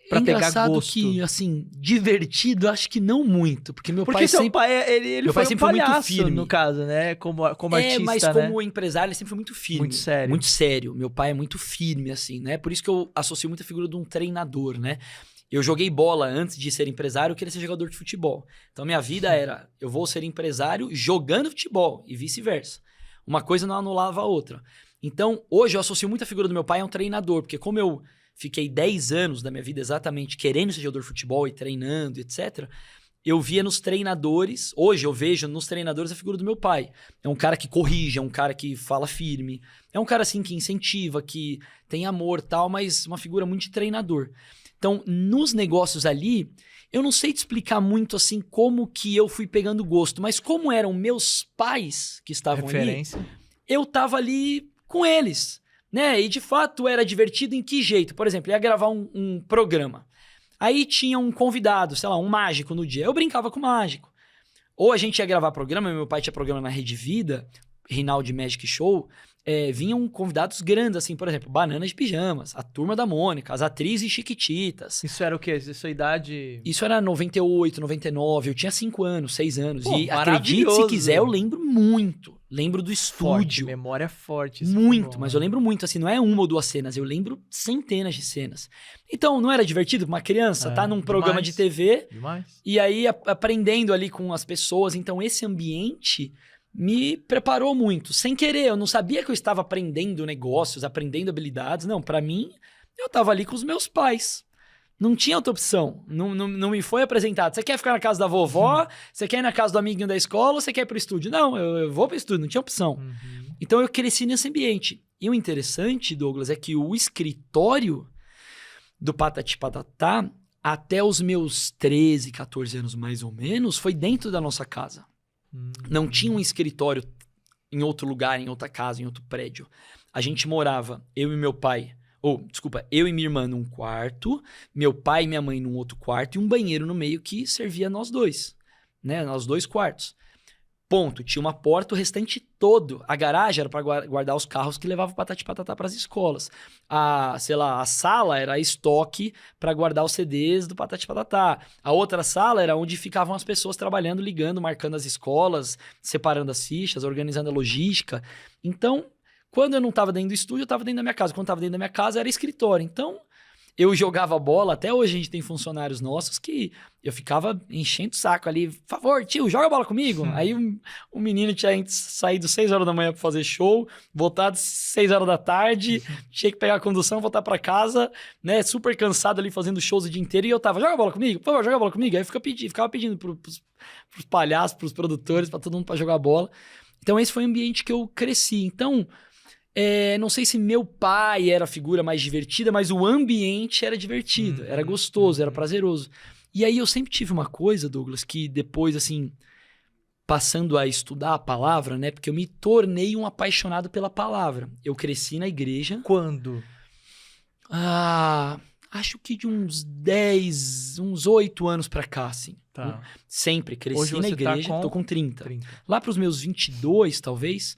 Pra pegar gosto. Que, assim, divertido, acho que não muito. Porque meu porque pai seu sempre... pai, ele meu foi pai sempre um palhaço, foi muito firme. no caso, né? Como artista, mas né? como empresário, ele sempre foi muito firme. Muito sério. Muito sério. Meu pai é muito firme, assim, né? Por isso que eu associo muito a figura de um treinador, né? Eu joguei bola antes de ser empresário, eu queria ser jogador de futebol. Então, minha vida era, eu vou ser empresário jogando futebol e vice-versa. Uma coisa não anulava a outra. Então, hoje eu associo muito a figura do meu pai a um treinador, porque como eu fiquei 10 anos da minha vida exatamente querendo ser jogador de futebol e treinando, etc., eu via nos treinadores, hoje eu vejo nos treinadores a figura do meu pai. É um cara que corrige, é um cara que fala firme, é um cara assim que incentiva, que tem amor e tal, mas uma figura muito de treinador. Então, nos negócios ali, eu não sei te explicar muito assim como que eu fui pegando gosto, mas como eram meus pais que estavam ali, eu tava ali com eles, né? E de fato era divertido em que jeito? Por exemplo, ia gravar um programa. Aí tinha um convidado, sei lá, um mágico no dia. Eu brincava com o mágico. Ou a gente ia gravar programa, meu pai tinha programa na Rede Vida, Rinaldi Magic Show, vinham convidados grandes, assim, por exemplo, Bananas de Pijamas, a Turma da Mônica, as atrizes Chiquititas. Isso era o quê? Isso é idade... Isso era 98, 99, eu tinha 5 anos, 6 anos. Pô, E acredite se quiser, eu lembro muito. Lembro do Forte, estúdio. memória forte. Isso Muito, foi bom, mas né? eu lembro muito, assim, não é uma ou duas cenas, eu lembro centenas de cenas. Então, não era divertido pra uma criança tá num programa de TV Demais. e aí aprendendo ali com as pessoas. Então, esse ambiente me preparou muito. Sem querer, eu não sabia que eu estava aprendendo negócios, aprendendo habilidades. Não, pra mim, eu tava ali com os meus pais. Não tinha outra opção. Não me foi apresentado. Você quer ficar na casa da vovó? Você quer ir na casa do amiguinho da escola? Ou você quer ir pro estúdio? Não, eu vou pro estúdio, não tinha opção. Então eu cresci nesse ambiente. E o interessante, Douglas, é que o escritório do Patati Patatá, até os meus 13, 14 anos mais ou menos, foi dentro da nossa casa. Não tinha um escritório em outro lugar, em outra casa, em outro prédio. A gente morava, eu e meu pai, eu e minha irmã num quarto, meu pai e minha mãe num outro quarto e um banheiro no meio que servia nós dois, né? Nós 2 quartos. Ponto. Tinha uma porta, o restante todo. A garagem era para guardar os carros que levavam Patati Patatá para as escolas. A sala era estoque para guardar os CDs do Patati Patatá. A outra sala era onde ficavam as pessoas trabalhando, ligando, marcando as escolas, separando as fichas, organizando a logística. Então, quando eu não estava dentro do estúdio, eu estava dentro da minha casa. Quando estava dentro da minha casa, era escritório. Então, eu jogava bola. Até hoje a gente tem funcionários nossos que eu ficava enchendo o saco ali. Por favor, tio, joga bola comigo. Aí o menino tinha saído 6 horas da manhã para fazer show, voltado 6 horas da tarde, tinha que pegar a condução, voltar para casa, né? Super cansado ali fazendo shows o dia inteiro. E eu tava, joga bola comigo, por favor, joga bola comigo. Aí eu ficava pedindo pros palhaços, pros produtores, para todo mundo para jogar bola. Então esse foi o ambiente que eu cresci. Então... não sei se meu pai era a figura mais divertida, mas o ambiente era divertido, era gostoso, era prazeroso. E aí eu sempre tive uma coisa, Douglas, que depois, assim, passando a estudar a palavra, né? Porque eu me tornei um apaixonado pela palavra. Eu cresci na igreja. Quando? Acho que de uns 8 anos pra cá, assim. Tá. Sempre cresci Hoje na você igreja, tá com tô com 30. 30. Lá pros meus 22, talvez...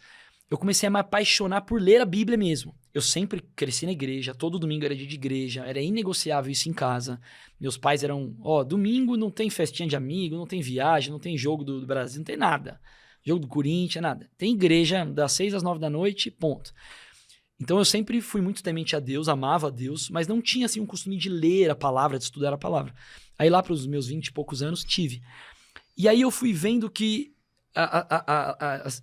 eu comecei a me apaixonar por ler a Bíblia mesmo. Eu sempre cresci na igreja, todo domingo era dia de igreja, era inegociável isso em casa. Meus pais eram, domingo não tem festinha de amigo, não tem viagem, não tem jogo do Brasil, não tem nada. Jogo do Corinthians, nada. Tem igreja das 6 às 9 da noite, ponto. Então eu sempre fui muito temente a Deus, amava a Deus, mas não tinha assim um costume de ler a palavra, de estudar a palavra. Aí lá para os meus 20 e poucos anos, tive. E aí eu fui vendo que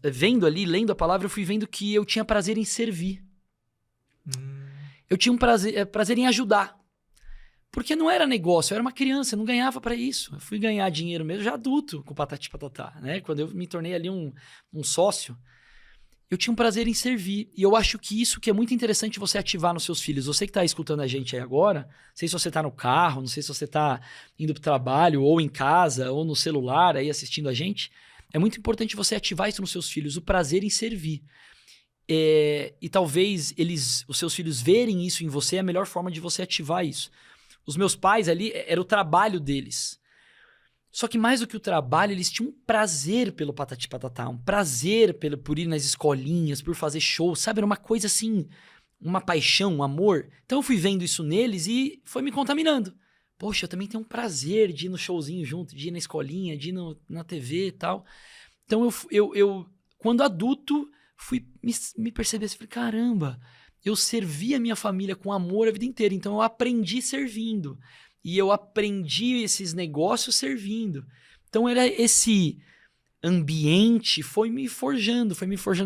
vendo ali, lendo a palavra, eu fui vendo que eu tinha prazer em servir. Eu tinha um prazer em ajudar. Porque não era negócio, eu era uma criança, eu não ganhava pra isso. Eu fui ganhar dinheiro mesmo já adulto com Patati Patatá, né? Quando eu me tornei ali um sócio, eu tinha um prazer em servir. E eu acho que isso que é muito interessante você ativar nos seus filhos. Você que tá escutando a gente aí agora, não sei se você tá no carro, não sei se você tá indo pro trabalho, ou em casa, ou no celular aí assistindo a gente. É muito importante você ativar isso nos seus filhos, o prazer em servir. E talvez os seus filhos verem isso em você, é a melhor forma de você ativar isso. Os meus pais ali, era o trabalho deles. Só que mais do que o trabalho, eles tinham um prazer pelo Patati Patatá, um prazer por ir nas escolinhas, por fazer show, sabe? Era uma coisa assim, uma paixão, um amor. Então eu fui vendo isso neles e foi me contaminando. Poxa, eu também tenho um prazer de ir no showzinho junto, de ir na escolinha, de ir na TV e tal. Então eu quando adulto, fui me perceber assim, falei, caramba, eu servi a minha família com amor a vida inteira, então eu aprendi servindo. E eu aprendi esses negócios servindo. Então era esse ambiente, foi me forjando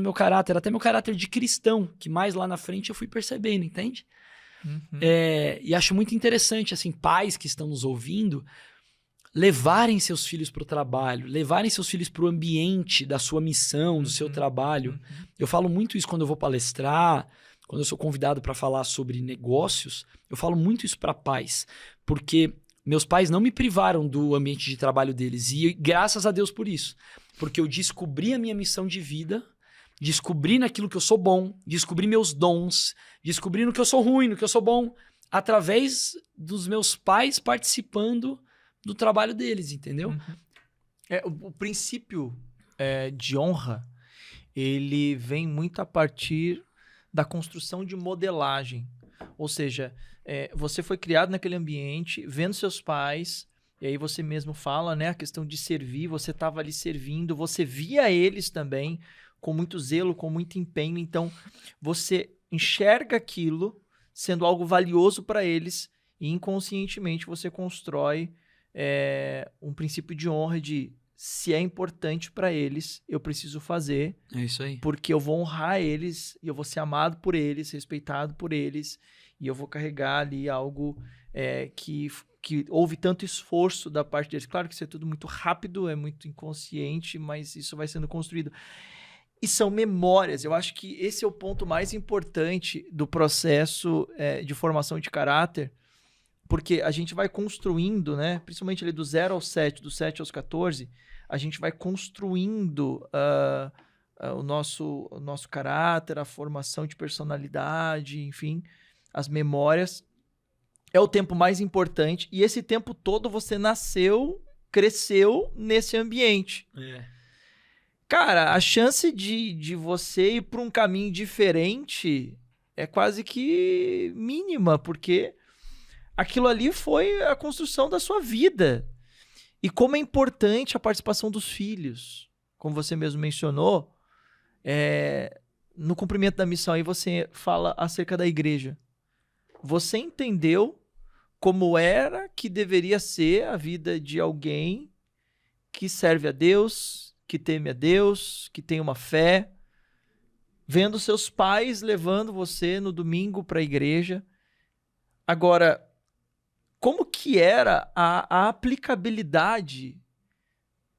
meu caráter, até meu caráter de cristão, que mais lá na frente eu fui percebendo, entende? E acho muito interessante, assim, pais que estão nos ouvindo, levarem seus filhos para o trabalho, levarem seus filhos para o ambiente da sua missão, do seu trabalho. Eu falo muito isso quando eu vou palestrar, quando eu sou convidado para falar sobre negócios, eu falo muito isso para pais, porque meus pais não me privaram do ambiente de trabalho deles, e graças a Deus por isso, porque eu descobri a minha missão de vida, descobri naquilo que eu sou bom, descobri meus dons, descobri no que eu sou ruim, no que eu sou bom, através dos meus pais participando do trabalho deles, entendeu? O princípio de honra, ele vem muito a partir da construção de modelagem. Ou seja, você foi criado naquele ambiente, vendo seus pais, e aí você mesmo fala, né, a questão de servir, você estava ali servindo, você via eles também com muito zelo, com muito empenho, então você enxerga aquilo sendo algo valioso para eles e inconscientemente você constrói um princípio de honra de se é importante para eles, eu preciso fazer. É isso aí. Porque eu vou honrar eles, e eu vou ser amado por eles, respeitado por eles, e eu vou carregar ali algo que houve tanto esforço da parte deles. Claro que isso é tudo muito rápido, é muito inconsciente, mas isso vai sendo construído. E são memórias. Eu acho que esse é o ponto mais importante do processo de formação de caráter, porque a gente vai construindo, né, principalmente ali do 0 ao 7, do 7 aos 14, a gente vai construindo o nosso caráter, a formação de personalidade, enfim, as memórias. É o tempo mais importante. E esse tempo todo você nasceu, cresceu nesse ambiente. Cara, a chance de você ir para um caminho diferente é quase que mínima, porque aquilo ali foi a construção da sua vida. E como é importante a participação dos filhos. Como você mesmo mencionou, no cumprimento da missão aí você fala acerca da igreja. Você entendeu como era que deveria ser a vida de alguém que serve a Deus, que teme a Deus, que tem uma fé, vendo seus pais levando você no domingo para a igreja. Agora, como que era a aplicabilidade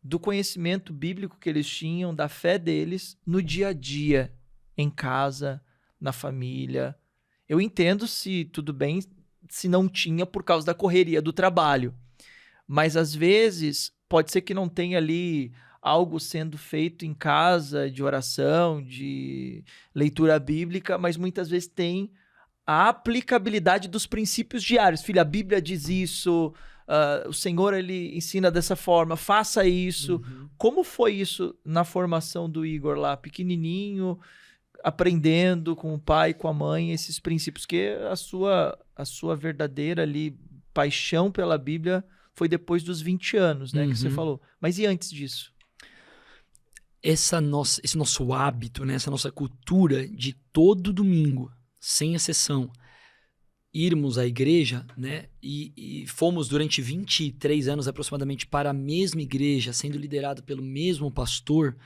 do conhecimento bíblico que eles tinham, da fé deles, no dia a dia, em casa, na família? Eu entendo se tudo bem, se não tinha por causa da correria do trabalho. Mas, às vezes, pode ser que não tenha ali algo sendo feito em casa, de oração, de leitura bíblica, mas muitas vezes tem a aplicabilidade dos princípios diários. Filho, a Bíblia diz isso, o Senhor ele ensina dessa forma, faça isso. Uhum. Como foi isso na formação do Igor lá, pequenininho, aprendendo com o pai, com a mãe, esses princípios? Que a sua verdadeira ali, paixão pela Bíblia foi depois dos 20 anos, né, que você falou. Mas e antes disso? Esse nosso hábito, né, essa nossa cultura de todo domingo, sem exceção, irmos à igreja, né, e fomos durante 23 anos aproximadamente para a mesma igreja, sendo liderado pelo mesmo pastor.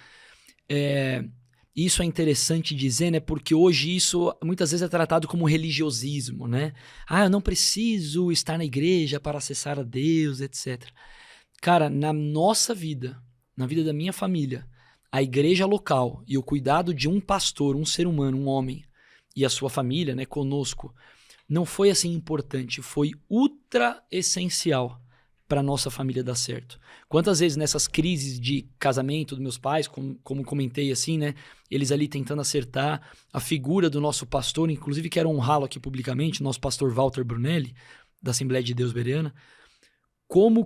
Isso é interessante dizer, né, porque hoje isso muitas vezes é tratado como religiosismo, né? Eu não preciso estar na igreja para acessar a Deus, etc. Cara, na nossa vida, na vida da minha família, a igreja local e o cuidado de um pastor, um ser humano, um homem, e a sua família, né, conosco, não foi assim importante, foi ultra essencial para nossa família dar certo. Quantas vezes nessas crises de casamento dos meus pais, como comentei assim, né, eles ali tentando acertar, a figura do nosso pastor, inclusive quero honrá-lo aqui publicamente, nosso pastor Walter Brunelli, da Assembleia de Deus Bereana,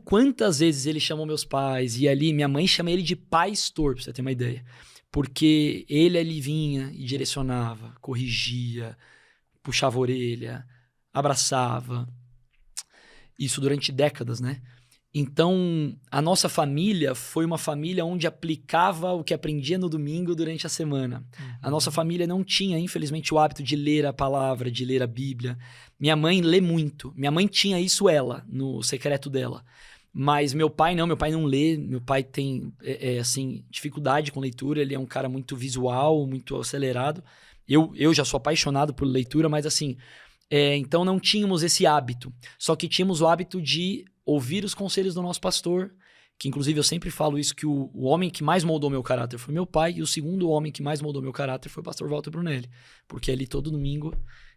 quantas vezes ele chamou meus pais, e ali minha mãe chama ele de pastor, pra você ter uma ideia. Porque ele ali vinha e direcionava, corrigia, puxava a orelha, abraçava. Isso durante décadas, né? Então, a nossa família foi uma família onde aplicava o que aprendia no domingo durante a semana. A nossa família não tinha, infelizmente, o hábito de ler a palavra, de ler a Bíblia. Minha mãe lê muito. Minha mãe tinha isso no secreto dela. Mas meu pai não lê. Meu pai tem, assim, dificuldade com leitura. Ele é um cara muito visual, muito acelerado. Eu já sou apaixonado por leitura, mas assim... então não tínhamos esse hábito. Só que tínhamos o hábito de ouvir os conselhos do nosso pastor, que inclusive eu sempre falo isso, que o homem que mais moldou meu caráter foi meu pai, e o segundo homem que mais moldou meu caráter foi o pastor Walter Brunelli. Porque ali todo domingo,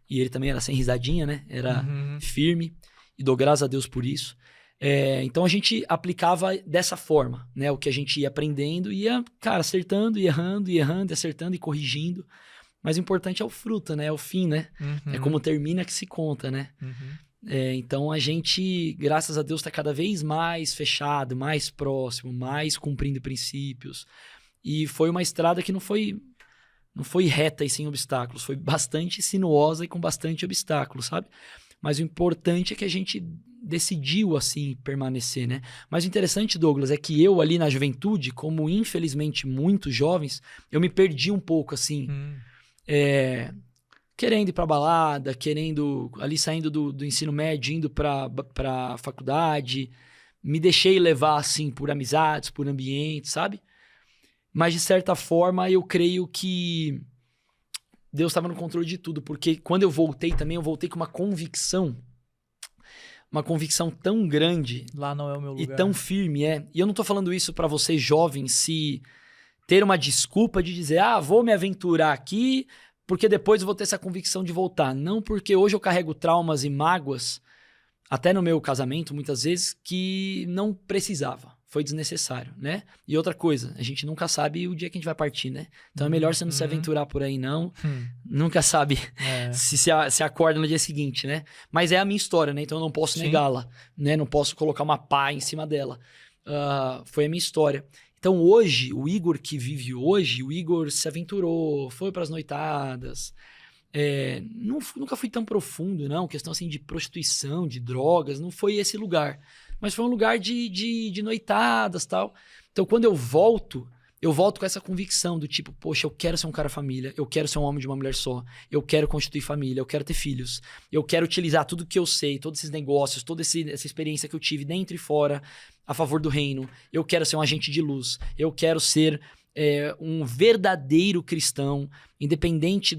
e ele também era sem risadinha, né? Era firme, e dou graças a Deus por isso. Então a gente aplicava dessa forma, né? O que a gente ia aprendendo, ia, cara, acertando, e errando, acertando e corrigindo. Mas o importante é o fruto, né? É o fim, né? É como termina que se conta, né? Então a gente, graças a Deus, está cada vez mais fechado, mais próximo, mais cumprindo princípios. E foi uma estrada que não foi não foi reta e sem obstáculos, foi bastante sinuosa e com bastante obstáculos, sabe? Mas o importante é que a gente decidiu, assim, permanecer, né? Mas o interessante, Douglas, é que eu ali na juventude, como infelizmente muitos jovens, eu me perdi um pouco, assim, querendo ir pra balada, querendo, ali saindo do ensino médio, indo pra faculdade, me deixei levar, assim, por amizades, por ambiente, sabe? Mas, de certa forma, eu creio que Deus estava no controle de tudo, porque quando eu voltei também, eu voltei com uma convicção tão grande Lá não é o meu e lugar. tão firme, E eu não tô falando isso pra vocês jovens se ter uma desculpa de dizer, vou me aventurar aqui, porque depois eu vou ter essa convicção de voltar. Não, porque hoje eu carrego traumas e mágoas, até no meu casamento, muitas vezes, que não precisava. Foi desnecessário, né? E outra coisa, a gente nunca sabe o dia que a gente vai partir, né? Então é melhor você não se aventurar por aí, não. Nunca sabe se acorda no dia seguinte, né? Mas é a minha história, né? Então eu não posso negá-la, né? Não posso colocar uma pá em cima dela. Foi a minha história. Então hoje, o Igor que vive hoje, o Igor se aventurou, foi pras noitadas. Nunca fui tão profundo, não. Questão assim de prostituição, de drogas, não foi esse lugar. Mas foi um lugar de noitadas e tal. Então, quando eu volto com essa convicção do tipo, poxa, eu quero ser um cara família, eu quero ser um homem de uma mulher só, eu quero constituir família, eu quero ter filhos, eu quero utilizar tudo que eu sei, todos esses negócios, toda essa experiência que eu tive dentro e fora, a favor do reino. Eu quero ser um agente de luz, eu quero ser um verdadeiro cristão, independente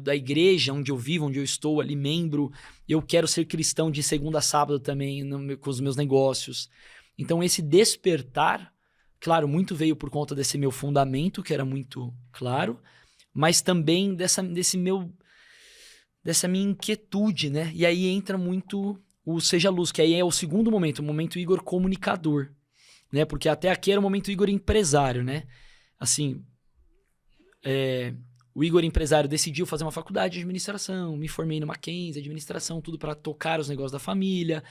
da igreja onde eu vivo, onde eu estou ali, membro. Eu quero ser cristão de segunda a sábado também com os meus negócios. Então esse despertar, claro, muito veio por conta desse meu fundamento, que era muito claro, mas também dessa minha inquietude, né? E aí entra muito o Seja Luz, que aí é o segundo momento, o momento Igor comunicador, né? Porque até aqui era o momento Igor empresário, né? Assim, o Igor empresário decidiu fazer uma faculdade de administração, me formei no Mackenzie, administração, tudo para tocar os negócios da família.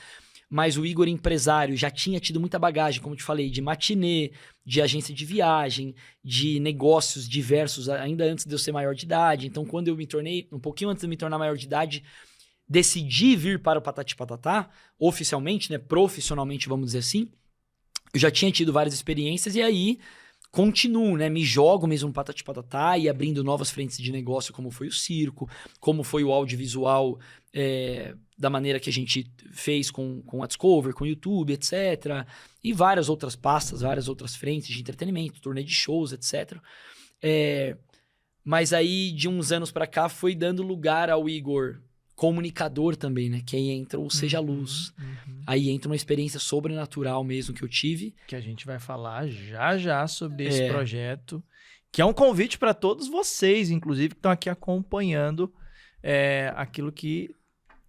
Mas o Igor empresário já tinha tido muita bagagem, como eu te falei, de matinê, de agência de viagem, de negócios diversos, ainda antes de eu ser maior de idade. Então, quando eu me tornei, um pouquinho antes de me tornar maior de idade, decidi vir para o Patati Patatá, oficialmente, né, profissionalmente, vamos dizer assim. Eu já tinha tido várias experiências e aí continuo, né? Me jogo mesmo no Patati Patatá e abrindo novas frentes de negócio, como foi o circo, como foi o audiovisual, da maneira que a gente fez com a Discover, com o YouTube, etc. E várias outras pastas, várias outras frentes de entretenimento, turnê de shows, etc. Mas aí, de uns anos pra cá, foi dando lugar ao Igor comunicador também, né? Que aí entra o Seja Luz. Aí entra uma experiência sobrenatural mesmo que eu tive. Que a gente vai falar já sobre esse projeto, que é um convite para todos vocês, inclusive, que estão aqui acompanhando aquilo que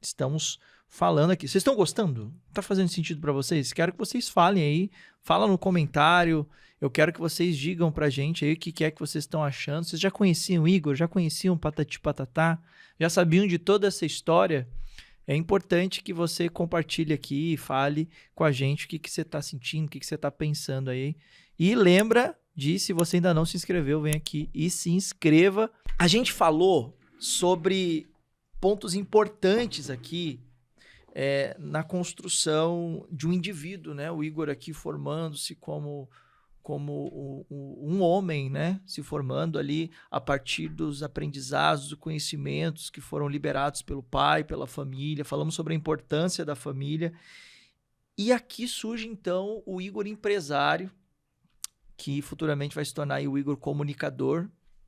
estamos falando aqui. Vocês estão gostando? Tá fazendo sentido para vocês? Quero que vocês falem aí, fala no comentário. Eu quero que vocês digam pra gente aí o que é que vocês estão achando. Vocês já conheciam o Igor? Já conheciam o Patati Patatá? Já sabiam de toda essa história? É importante que você compartilhe aqui e fale com a gente o que você está sentindo, o que você está pensando aí. E lembra de, se você ainda não se inscreveu, vem aqui e se inscreva. A gente falou sobre pontos importantes aqui na construção de um indivíduo, né? O Igor aqui formando-se como um homem, né? Se formando ali a partir dos aprendizados, dos conhecimentos que foram liberados pelo pai, pela família. Falamos sobre a importância da família. E aqui surge, então, o Igor empresário, que futuramente vai se tornar aí o Igor comunicador.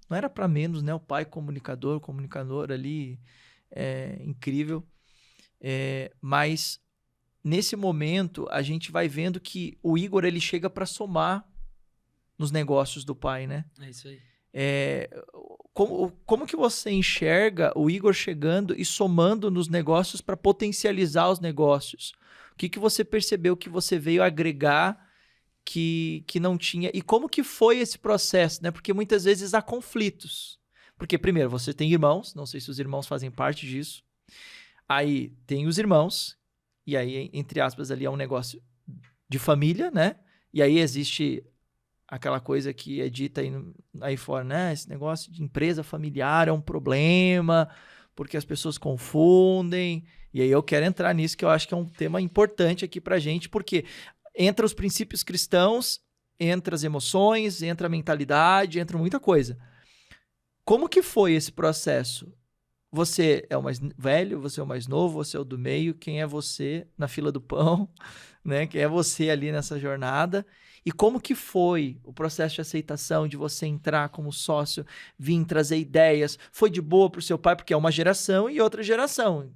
Não era para menos, né? O pai comunicador ali, incrível. Mas nesse momento, a gente vai vendo que o Igor ele chega para somar nos negócios do pai, né? É isso aí. Como que você enxerga o Igor chegando e somando nos negócios para potencializar os negócios? O que você percebeu que você veio agregar que não tinha? E como que foi esse processo, né? Porque muitas vezes há conflitos. Porque, primeiro, você tem irmãos, não sei se os irmãos fazem parte disso. Aí tem os irmãos, e aí, entre aspas, ali é um negócio de família, né? E aí existe aquela coisa que é dita aí fora, né? Esse negócio de empresa familiar é um problema, porque as pessoas confundem. E aí eu quero entrar nisso, que eu acho que é um tema importante aqui pra gente, porque entra os princípios cristãos, entra as emoções, entra a mentalidade, entra muita coisa. Como que foi esse processo? Você é o mais velho, você é o mais novo, você é o do meio, quem é você na fila do pão, né? Quem é você ali nessa jornada? E como que foi o processo de aceitação, de você entrar como sócio, vir trazer ideias? Foi de boa pro seu pai, porque é uma geração e outra geração.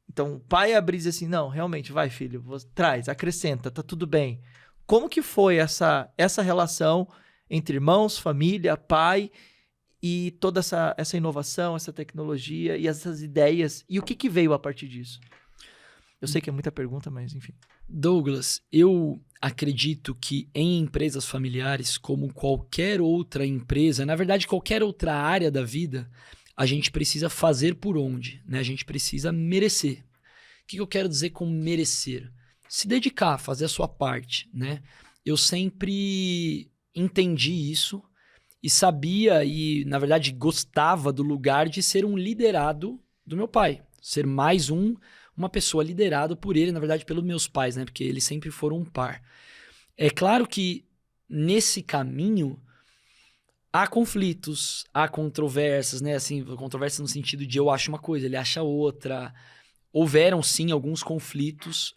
Então, o pai abrir e dizer assim, não, realmente, vai filho, traz, acrescenta, tá tudo bem. Como que foi essa relação entre irmãos, família, pai e toda essa inovação, essa tecnologia e essas ideias? E o que veio a partir disso? Eu sei que é muita pergunta, mas enfim. Douglas, eu acredito que em empresas familiares, como qualquer outra empresa, na verdade, qualquer outra área da vida, a gente precisa fazer por onde, né? A gente precisa merecer. O que eu quero dizer com merecer? Se dedicar, fazer a sua parte, né? Eu sempre entendi isso e sabia e, na verdade, gostava do lugar de ser um liderado do meu pai. Ser mais uma pessoa liderada por ele, na verdade, pelos meus pais, né? Porque eles sempre foram um par. É claro que nesse caminho há conflitos, há controvérsias, né? Assim, controvérsias no sentido de eu acho uma coisa, ele acha outra. Houveram, sim, alguns conflitos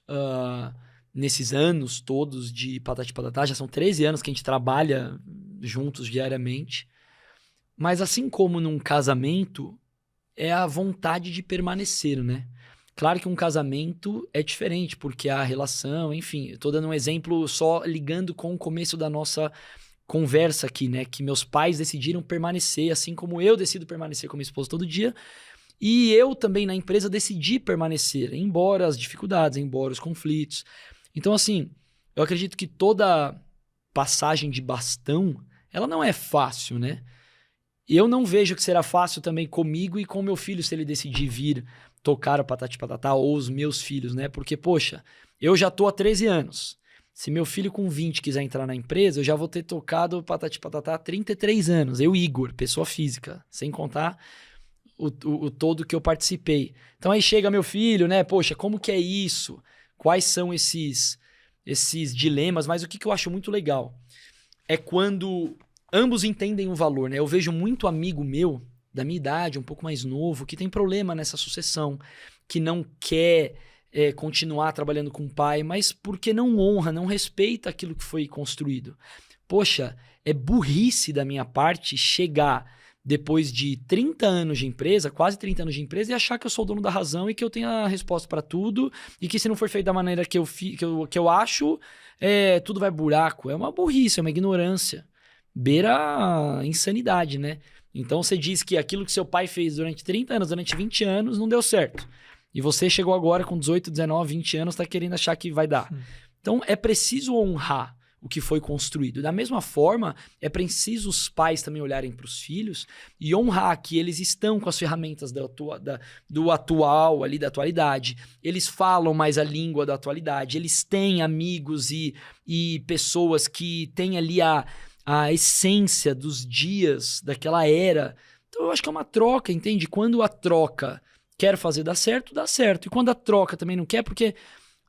nesses anos todos de Patati Patatá. Já são 13 anos que a gente trabalha juntos diariamente. Mas assim como num casamento, é a vontade de permanecer, né? Claro que um casamento é diferente, porque a relação, enfim, eu tô dando um exemplo só ligando com o começo da nossa conversa aqui, né? Que meus pais decidiram permanecer, assim como eu decido permanecer com minha esposa todo dia. E eu também na empresa decidi permanecer, embora as dificuldades, embora os conflitos. Então, assim, eu acredito que toda passagem de bastão, ela não é fácil, né? E eu não vejo que será fácil também comigo e com meu filho se ele decidir vir tocar o Patati Patatá ou os meus filhos, né? Porque, poxa, eu já tô há 13 anos. Se meu filho com 20 quiser entrar na empresa, eu já vou ter tocado o Patati Patatá há 33 anos. Eu, Igor, pessoa física, sem contar o todo que eu participei. Então aí chega meu filho, né? Poxa, como que é isso? Quais são esses dilemas? Mas o que eu acho muito legal é quando ambos entendem o valor, né? Eu vejo muito amigo meu, da minha idade, um pouco mais novo, que tem problema nessa sucessão, que não quer continuar trabalhando com o pai, mas porque não honra, não respeita aquilo que foi construído. Poxa, é burrice da minha parte chegar depois de 30 anos de empresa, quase 30 anos de empresa, e achar que eu sou o dono da razão e que eu tenho a resposta para tudo, e que se não for feito da maneira que eu acho, tudo vai buraco. É uma burrice, é uma ignorância. Beira a insanidade, né? Então você diz que aquilo que seu pai fez durante 30 anos, durante 20 anos, não deu certo. E você chegou agora com 18, 19, 20 anos, tá querendo achar que vai dar. Então é preciso honrar o que foi construído. Da mesma forma, é preciso os pais também olharem para os filhos e honrar que eles estão com as ferramentas do atual, ali da atualidade. Eles falam mais a língua da atualidade. Eles têm amigos e pessoas que têm ali a essência dos dias daquela era. Então eu acho que é uma troca, entende? Quando a troca quer fazer dar certo, dá certo. E quando a troca também não quer, porque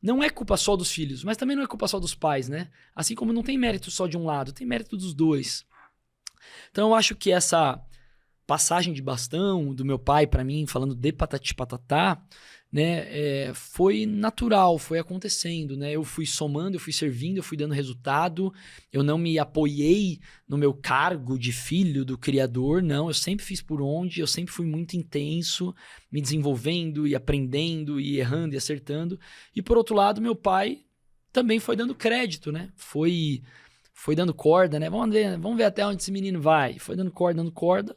não é culpa só dos filhos, mas também não é culpa só dos pais, né? Assim como não tem mérito só de um lado, tem mérito dos dois. Então eu acho que essa passagem de bastão do meu pai para mim, falando de Patati Patatá, né, foi natural, foi acontecendo, né? Eu fui somando, eu fui servindo, eu fui dando resultado, eu não me apoiei no meu cargo de filho do criador, não, eu sempre fiz por onde, eu sempre fui muito intenso, me desenvolvendo e aprendendo e errando e acertando. E por outro lado, meu pai também foi dando crédito, né? Foi dando corda, né? Vamos ver até onde esse menino vai. Foi dando corda.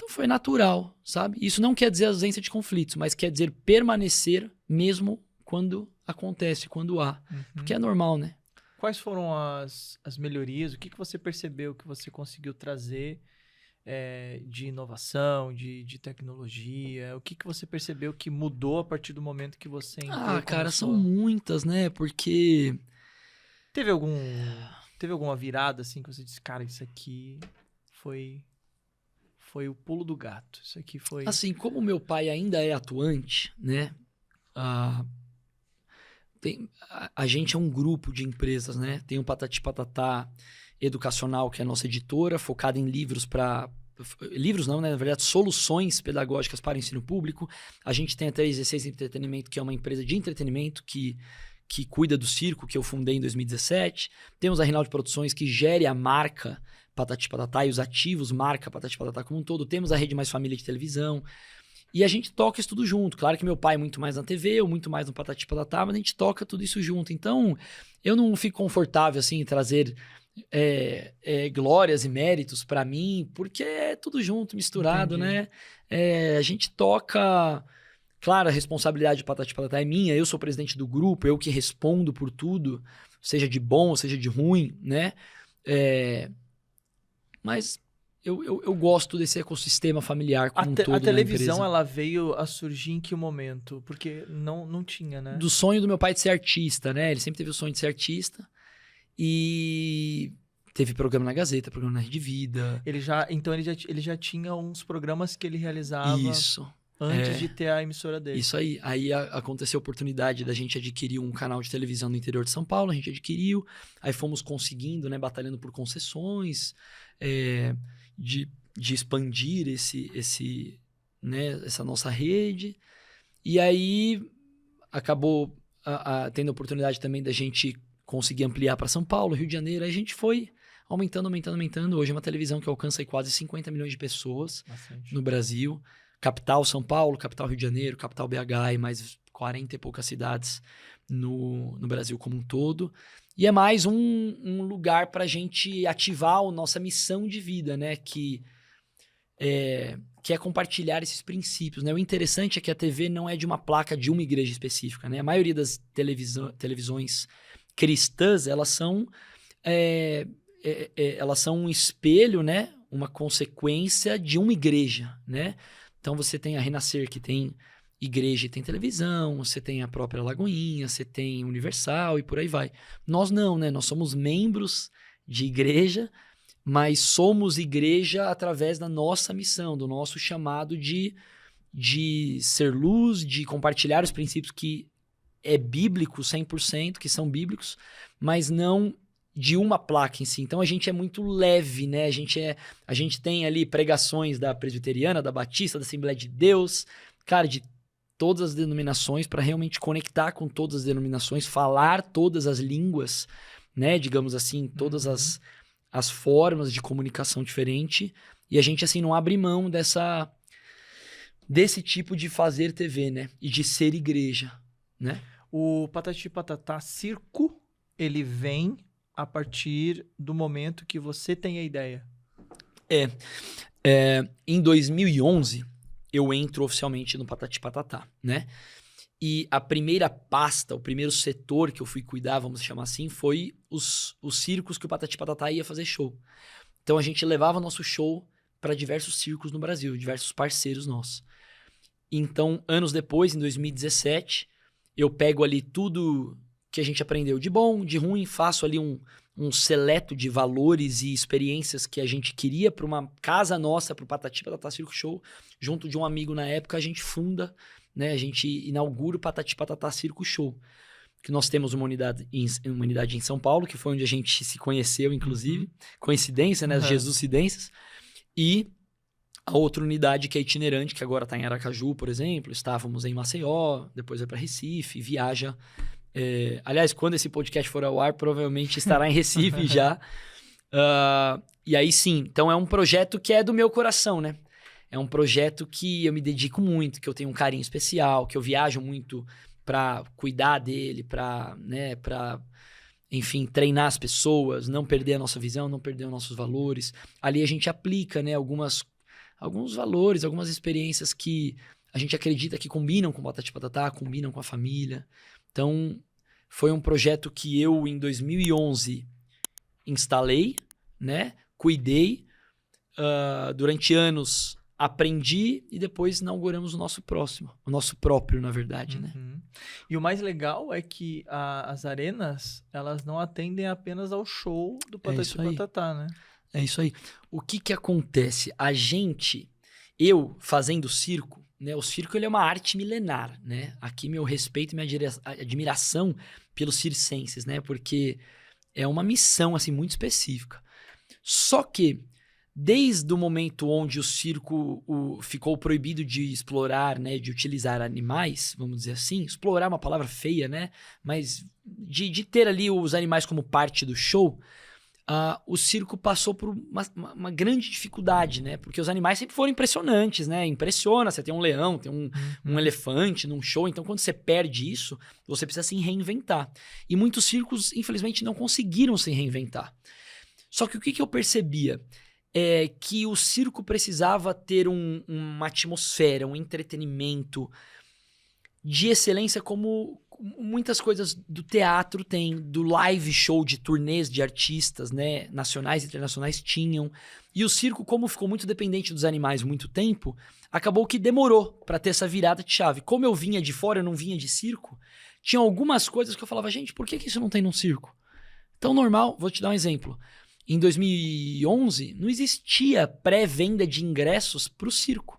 Então foi natural, sabe? Isso não quer dizer ausência de conflitos, mas quer dizer permanecer mesmo quando acontece, quando há. Porque é normal, né? Quais foram as melhorias? O que você percebeu que você conseguiu trazer de inovação, de tecnologia? O que você percebeu que mudou a partir do momento que você entrou? Cara, são muitas, né? Porque... Teve algum teve alguma virada, assim, que você disse, cara, isso aqui foi o pulo do gato. Isso aqui foi... Assim, como meu pai ainda é atuante, né? A gente é um grupo de empresas, né? Tem o Patati Patatá Educacional, que é a nossa editora, focada em livros livros não, né? Na verdade, soluções pedagógicas para o ensino público. A gente tem a 316 Entretenimento, que é uma empresa de entretenimento que cuida do circo, que eu fundei em 2017. Temos a Rinaldi Produções, que gere a marca Patati Patatá e os ativos marca Patati Patatá como um todo. Temos a Rede Mais Família de televisão. E a gente toca isso tudo junto. Claro que meu pai é muito mais na TV, eu muito mais no Patati Patatá, mas a gente toca tudo isso junto. Então, eu não fico confortável assim em trazer glórias e méritos para mim, porque é tudo junto, misturado, Entendi. né? A gente toca... Claro, a responsabilidade do Patati Patatá é minha, eu sou presidente do grupo, eu que respondo por tudo, seja de bom ou seja de ruim, né? Mas eu gosto desse ecossistema familiar como um todo A na televisão, empresa. ela veio a surgir em que momento? Porque não tinha, né? Do sonho do meu pai de ser artista, né? Ele sempre teve o sonho de ser artista e teve programa na Gazeta, programa na Rede Vida. Então ele já tinha uns programas que ele realizava Isso. antes de ter a emissora dele. Isso aí. Aí aconteceu a oportunidade da gente adquirir um canal de televisão no interior de São Paulo, a gente adquiriu, aí fomos conseguindo, né, batalhando por concessões, de expandir essa nossa rede. E aí acabou tendo a oportunidade também da gente conseguir ampliar para São Paulo, Rio de Janeiro. Aí a gente foi aumentando. Hoje é uma televisão que alcança aí quase 50 milhões de pessoas no Brasil. Capital São Paulo, capital Rio de Janeiro, capital BH e mais 40 e poucas cidades no Brasil como um todo. E é mais um lugar para a gente ativar a nossa missão de vida, né? Que é compartilhar esses princípios, né? O interessante é que a TV não é de uma placa de uma igreja específica, né? A maioria das televisões cristãs, elas são um espelho, né? Uma consequência de uma igreja, né? Então você tem a Renascer, que tem igreja e tem televisão, você tem a própria Lagoinha, você tem Universal e por aí vai. Nós não, né? Nós somos membros de igreja, mas somos igreja através da nossa missão, do nosso chamado de ser luz, de compartilhar os princípios que é bíblico 100%, que são bíblicos, mas não de uma placa em si. Então a gente é muito leve, né? A gente tem ali pregações da Presbiteriana, da Batista, da Assembleia de Deus, cara, de todas as denominações, para realmente conectar com todas as denominações, falar todas as línguas, né? Digamos assim, todas as formas de comunicação diferente. E a gente, assim, não abre mão desse tipo de fazer TV, né? E de ser igreja, né? O Patati Patatá Circo, ele vem a partir do momento que você tem a ideia. Em 2011, eu entro oficialmente no Patati Patatá, né? E a primeira pasta, o primeiro setor que eu fui cuidar, vamos chamar assim, foi os circos que o Patati Patatá ia fazer show. Então a gente levava nosso show para diversos circos no Brasil, diversos parceiros nossos. Então, anos depois, em 2017, eu pego ali tudo que a gente aprendeu de bom, de ruim, faço ali um seleto de valores e experiências que a gente queria para uma casa nossa, para o Patati Patatá Circo Show. Junto de um amigo na época, a gente funda, né? A gente inaugura o Patati Patatá Circo Show. Que nós temos uma unidade em São Paulo, que foi onde a gente se conheceu, inclusive. Coincidência, né? As Jesuscidências. E a outra unidade que é itinerante, que agora está em Aracaju, por exemplo. Estávamos em Maceió, depois vai para Recife, viaja. Aliás, quando esse podcast for ao ar, provavelmente estará em Recife já. E aí sim, então é um projeto que é do meu coração, né? É um projeto que eu me dedico muito, que eu tenho um carinho especial, que eu viajo muito para cuidar dele, para, né, enfim, treinar as pessoas, não perder a nossa visão, não perder os nossos valores. Ali a gente aplica, né, alguns valores, algumas experiências que a gente acredita que combinam com o Patati Patatá, combinam com a família. Então, foi um projeto que eu, em 2011, instalei, né? Cuidei. Durante anos, aprendi e depois inauguramos o nosso próprio, na verdade, né? E o mais legal é que as arenas, elas não atendem apenas ao show do Patati Patatá, né? É isso aí. O que acontece? Eu fazendo circo, né? O circo ele é uma arte milenar, né? Aqui meu respeito e minha admiração pelos circenses, né? Porque é uma missão, assim, muito específica. Só que, desde o momento onde o circo ficou proibido de explorar, né? De utilizar animais, vamos dizer assim. Explorar é uma palavra feia, né? Mas de ter ali os animais como parte do show... o circo passou por uma grande dificuldade, né? Porque os animais sempre foram impressionantes, né? Impressiona, você tem um leão, tem um elefante num show. Então, quando você perde isso, você precisa se reinventar. E muitos circos, infelizmente, não conseguiram se reinventar. Só que o que eu percebia? É que o circo precisava ter uma atmosfera, um entretenimento de excelência, como muitas coisas do teatro tem, do live show de turnês de artistas, né, nacionais e internacionais tinham. E o circo, como ficou muito dependente dos animais muito tempo, acabou que demorou para ter essa virada de chave. Como eu vinha de fora, eu não vinha de circo, tinha algumas coisas que eu falava, gente, por que isso não tem num circo? Tão normal, vou te dar um exemplo. Em 2011, não existia pré-venda de ingressos para o circo.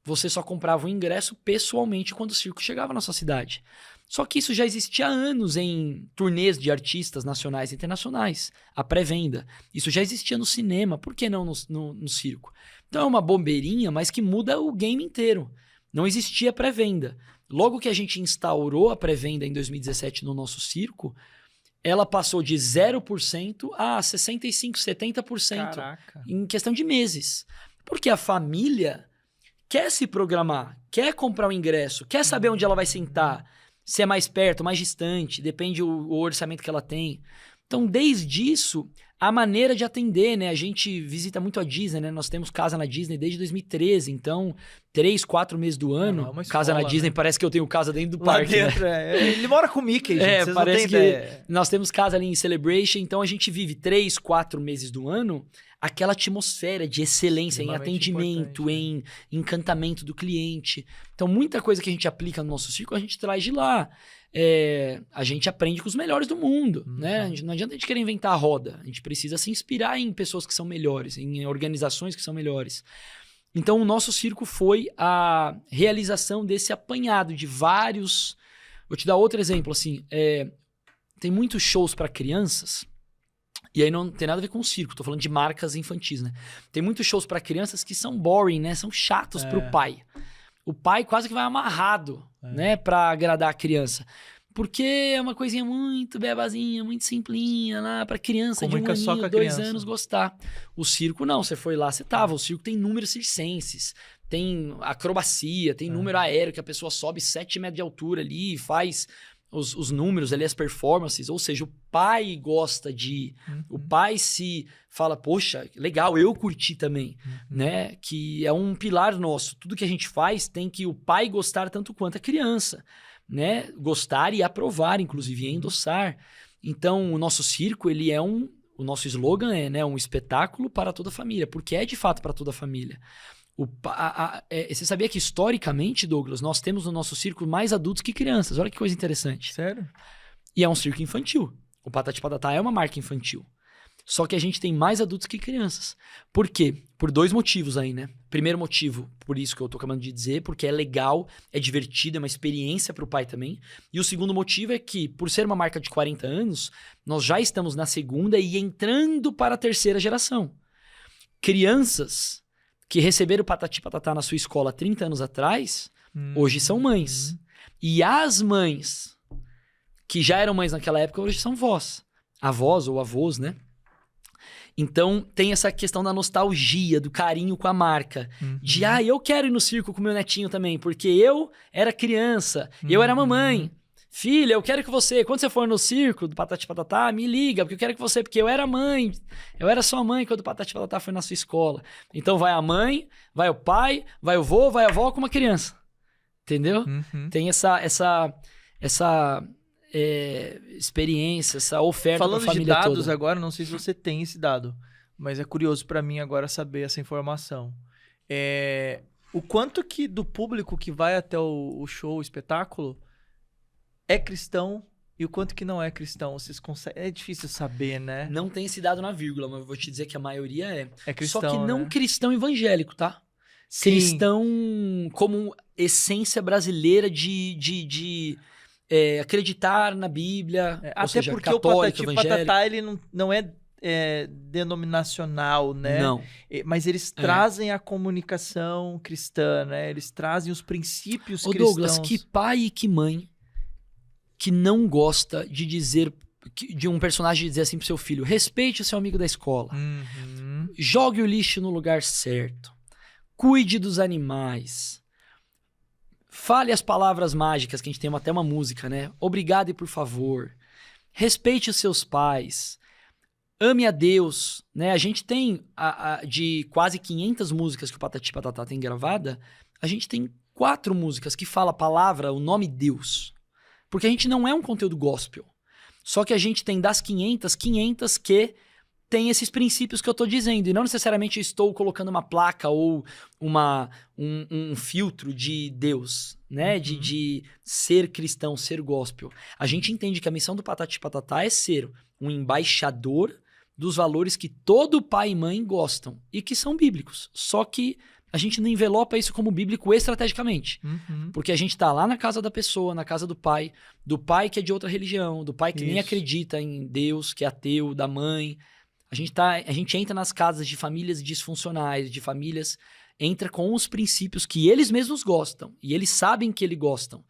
Você só comprava o ingresso pessoalmente quando o circo chegava na sua cidade. Só que isso já existia há anos em turnês de artistas nacionais e internacionais, a pré-venda. Isso já existia no cinema, por que não no circo? Então é uma bobeirinha, mas que muda o game inteiro. Não existia pré-venda. Logo que a gente instaurou a pré-venda em 2017 no nosso circo, ela passou de 0% a 65%, 70%. Caraca. Em questão de meses. Porque a família quer se programar, quer comprar o ingresso, quer saber onde ela vai sentar, se é mais perto, mais distante, depende o orçamento que ela tem. Então, desde isso, a maneira de atender, né? A gente visita muito a Disney, né? Nós temos casa na Disney desde 2013, então 3, 4 meses do ano, uma casa escola, na Disney, né? parece que eu tenho casa dentro do Lá parque, dentro, né? Ele mora com o Mickey, gente. Vocês Parece não que têm ideia. nós temos casa ali em Celebration, então a gente vive 3, 4 meses do ano aquela atmosfera de excelência em atendimento, em encantamento do cliente. Então, muita coisa que a gente aplica no nosso circo, a gente traz de lá. A gente aprende com os melhores do mundo, né? Não adianta a gente querer inventar a roda. A gente precisa se inspirar em pessoas que são melhores, em organizações que são melhores. Então, o nosso circo foi a realização desse apanhado de vários... Vou te dar outro exemplo, assim. Tem muitos shows para crianças... E aí não tem nada a ver com o circo, tô falando de marcas infantis, né? Tem muitos shows para crianças que são boring, né? São chatos pro pai. O pai quase que vai amarrado, né? Pra agradar a criança. Porque é uma coisinha muito bebazinha, muito simplinha lá pra criança de 1 aninho, 2 anos gostar. O circo não, você foi lá, você tava. O circo tem números circenses, tem acrobacia, tem número aéreo que a pessoa sobe 7 metros de altura ali e faz... Os números ali, as performances, ou seja, o pai gosta de... O pai se fala, poxa, legal, eu curti também, né? Que é um pilar nosso. Tudo que a gente faz tem que o pai gostar tanto quanto a criança, né? Gostar e aprovar, inclusive, e endossar. Então, o nosso circo, ele é o nosso slogan é, né, um espetáculo para toda a família, porque é de fato para toda a família. Você sabia que, historicamente, Douglas, nós temos no nosso circo mais adultos que crianças? Olha que coisa interessante. Sério? E é um circo infantil. O Patati Patatá é uma marca infantil. Só que a gente tem mais adultos que crianças. Por quê? Por 2 motivos aí, né? Primeiro motivo, por isso que eu tô acabando de dizer, porque é legal, é divertido, é uma experiência pro pai também. E o segundo motivo é que, por ser uma marca de 40 anos, nós já estamos na 2ª e entrando para a 3ª geração. Crianças... que receberam o Patati Patatá na sua escola 30 anos atrás, hoje são mães. E as mães que já eram mães naquela época, hoje são vós. Avós ou avós, né? Então, tem essa questão da nostalgia, do carinho com a marca. De, eu quero ir no circo com meu netinho também, porque eu era criança, eu era mamãe. Filha, eu quero que você, quando você for no circo do Patati Patatá, me liga, porque eu quero que você, porque eu era mãe, eu era sua mãe quando o Patati Patatá foi na sua escola. Então vai a mãe, vai o pai, vai o vô, vai a avó com uma criança. Entendeu? Tem essa experiência, essa oferta para a família toda. Falando de dados agora, não sei se você tem esse dado, mas é curioso para mim agora saber essa informação. O quanto que do público que vai até o show, o espetáculo, é cristão e o quanto que não é cristão? Vocês conseguem... É difícil saber, né? Não tem esse dado na vírgula, mas eu vou te dizer que a maioria é. É cristão, Só que não né? cristão evangélico, tá? Sim. Cristão como essência brasileira de acreditar na Bíblia, ou Até seja, porque católico, o Patati evangélico. Patatá, ele não é denominacional, né? Não. Mas eles trazem a comunicação cristã, né? Eles trazem os princípios Ô cristãos. Douglas, que pai e que mãe que não gosta de dizer, de um personagem dizer assim pro seu filho, respeite o seu amigo da escola, Uhum. jogue o lixo no lugar certo, cuide dos animais, fale as palavras mágicas, que a gente tem até uma música, né? Obrigado e por favor, respeite os seus pais, ame a Deus, né? A gente tem, de quase 500 músicas que o Patati Patatá tem gravada, a gente tem 4 músicas que fala a palavra, o nome Deus. Porque a gente não é um conteúdo gospel. Só que a gente tem das 500 que tem esses princípios que eu tô dizendo. E não necessariamente eu estou colocando uma placa ou um filtro de Deus, né? Uhum. De ser cristão, ser gospel. A gente entende que a missão do Patati Patatá é ser um embaixador dos valores que todo pai e mãe gostam e que são bíblicos. Só que a gente não envelopa isso como bíblico estrategicamente. Uhum. Porque a gente tá lá na casa da pessoa, na casa do pai que é de outra religião, do pai que nem Isso. acredita em Deus, que é ateu, da mãe. A gente entra nas casas de famílias disfuncionais, de famílias, entra com os princípios que eles mesmos gostam, e eles sabem que eles gostam.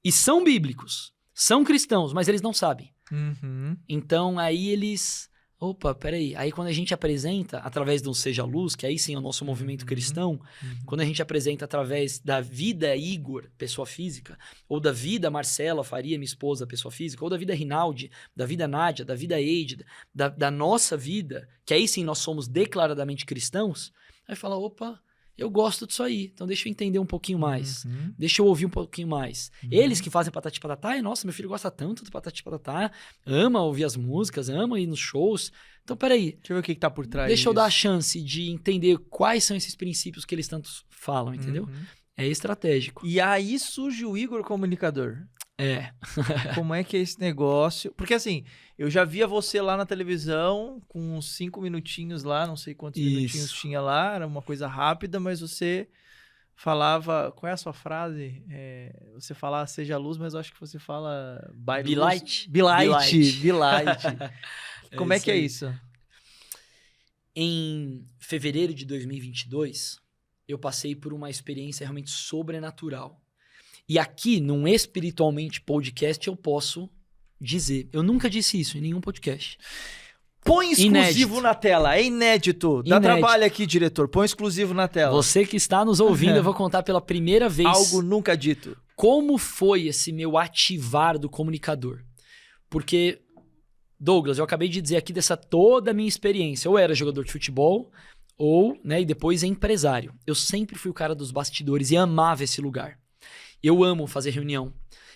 E são bíblicos, são cristãos, mas eles não sabem. Uhum. Então aí eles... Opa, peraí. Aí quando a gente apresenta através do Seja Luz, que aí sim é o nosso movimento cristão, quando a gente apresenta através da vida Igor, pessoa física, ou da vida Marcela Faria, minha esposa, pessoa física, ou da vida Rinaldi, da vida Nádia, da vida Eide, da nossa vida, que aí sim nós somos declaradamente cristãos, aí fala, opa, eu gosto disso aí, então deixa eu entender um pouquinho mais, Uhum. deixa eu ouvir um pouquinho mais. Eles que fazem Patati Patatá, nossa, meu filho gosta tanto do Patati Patatá, ama ouvir as músicas, ama ir nos shows. Então, peraí, Deixa eu ver o que tá por trás deixa eu dar a disso. chance de entender quais são esses princípios que eles tanto falam, entendeu? Uhum. É estratégico. E aí surge o Igor comunicador. É. Como é que é esse negócio? Porque assim, eu já via você lá na televisão com uns 5 minutinhos lá, não sei quantos Isso. minutinhos tinha lá, era uma coisa rápida, mas você falava... Qual é a sua frase? Você fala seja luz, mas eu acho que você fala... Be light. Be light. Be light. Be light. Como é isso que é aí. isso? Em fevereiro de 2022, eu passei por uma experiência realmente sobrenatural. E aqui, num Espiritualmente Podcast, eu posso dizer. Eu nunca disse isso em nenhum podcast. Põe exclusivo Inédito. na tela, é inédito. Dá Inédito. trabalho aqui, diretor. Põe exclusivo na tela. Você que está nos ouvindo, eu vou contar pela primeira vez Algo nunca dito. como foi esse meu ativar do comunicador. Porque, Douglas, eu acabei de dizer aqui dessa toda a minha experiência. Eu era jogador de futebol, e depois empresário. Eu sempre fui o cara dos bastidores e amava esse lugar. Eu amo fazer reunião.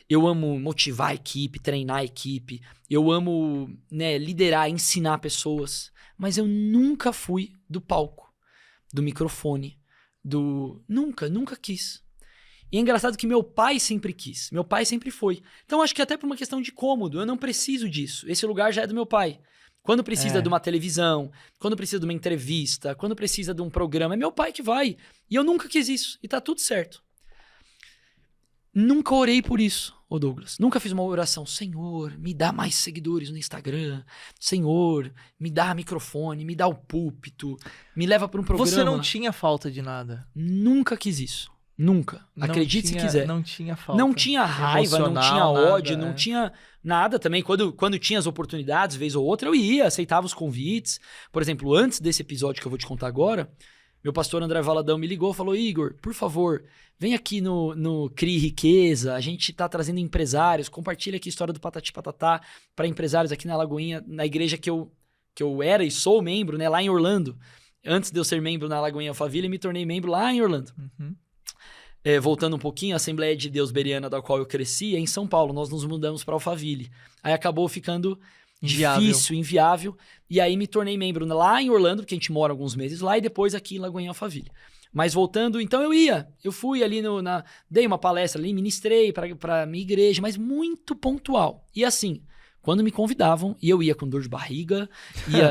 Eu amo motivar a equipe, treinar a equipe. Eu amo, liderar, ensinar pessoas. Mas eu nunca fui do palco, do microfone, Nunca quis. E é engraçado que meu pai sempre quis. Meu pai sempre foi. Então acho que até por uma questão de cômodo. Eu não preciso disso. Esse lugar já é do meu pai. Quando precisa de uma televisão, quando precisa de uma entrevista, quando precisa de um programa, é meu pai que vai. E eu nunca quis isso. E tá tudo certo. Nunca orei por isso, Douglas. Nunca fiz uma oração. Senhor, me dá mais seguidores no Instagram. Senhor, me dá microfone, me dá o púlpito, me leva para um programa. Você não tinha falta de nada. Nunca quis isso. Nunca. Acredite se quiser. Não tinha falta. Não tinha raiva, não tinha Emocional, ódio, nada, não tinha nada também. Quando tinha as oportunidades, vez ou outra, eu ia, aceitava os convites. Por exemplo, antes desse episódio que eu vou te contar agora, meu pastor André Valadão me ligou e falou, Igor, por favor, vem aqui no CRI Riqueza, a gente tá trazendo empresários, compartilha aqui a história do Patati Patatá para empresários aqui na Lagoinha, na igreja que eu era e sou membro, né, lá em Orlando. Antes de eu ser membro na Lagoinha Alphaville, me tornei membro lá em Orlando. Uhum. Voltando um pouquinho, a Assembleia de Deus Bereana, da qual eu cresci, é em São Paulo. Nós nos mudamos para Alphaville. Aí acabou ficando difícil, inviável. E aí me tornei membro lá em Orlando, porque a gente mora alguns meses lá, e depois aqui em Lagoinha Alphaville. Mas voltando, então eu fui ali dei uma palestra ali, ministrei pra minha igreja, mas muito pontual. E assim, quando me convidavam, e eu ia com dor de barriga,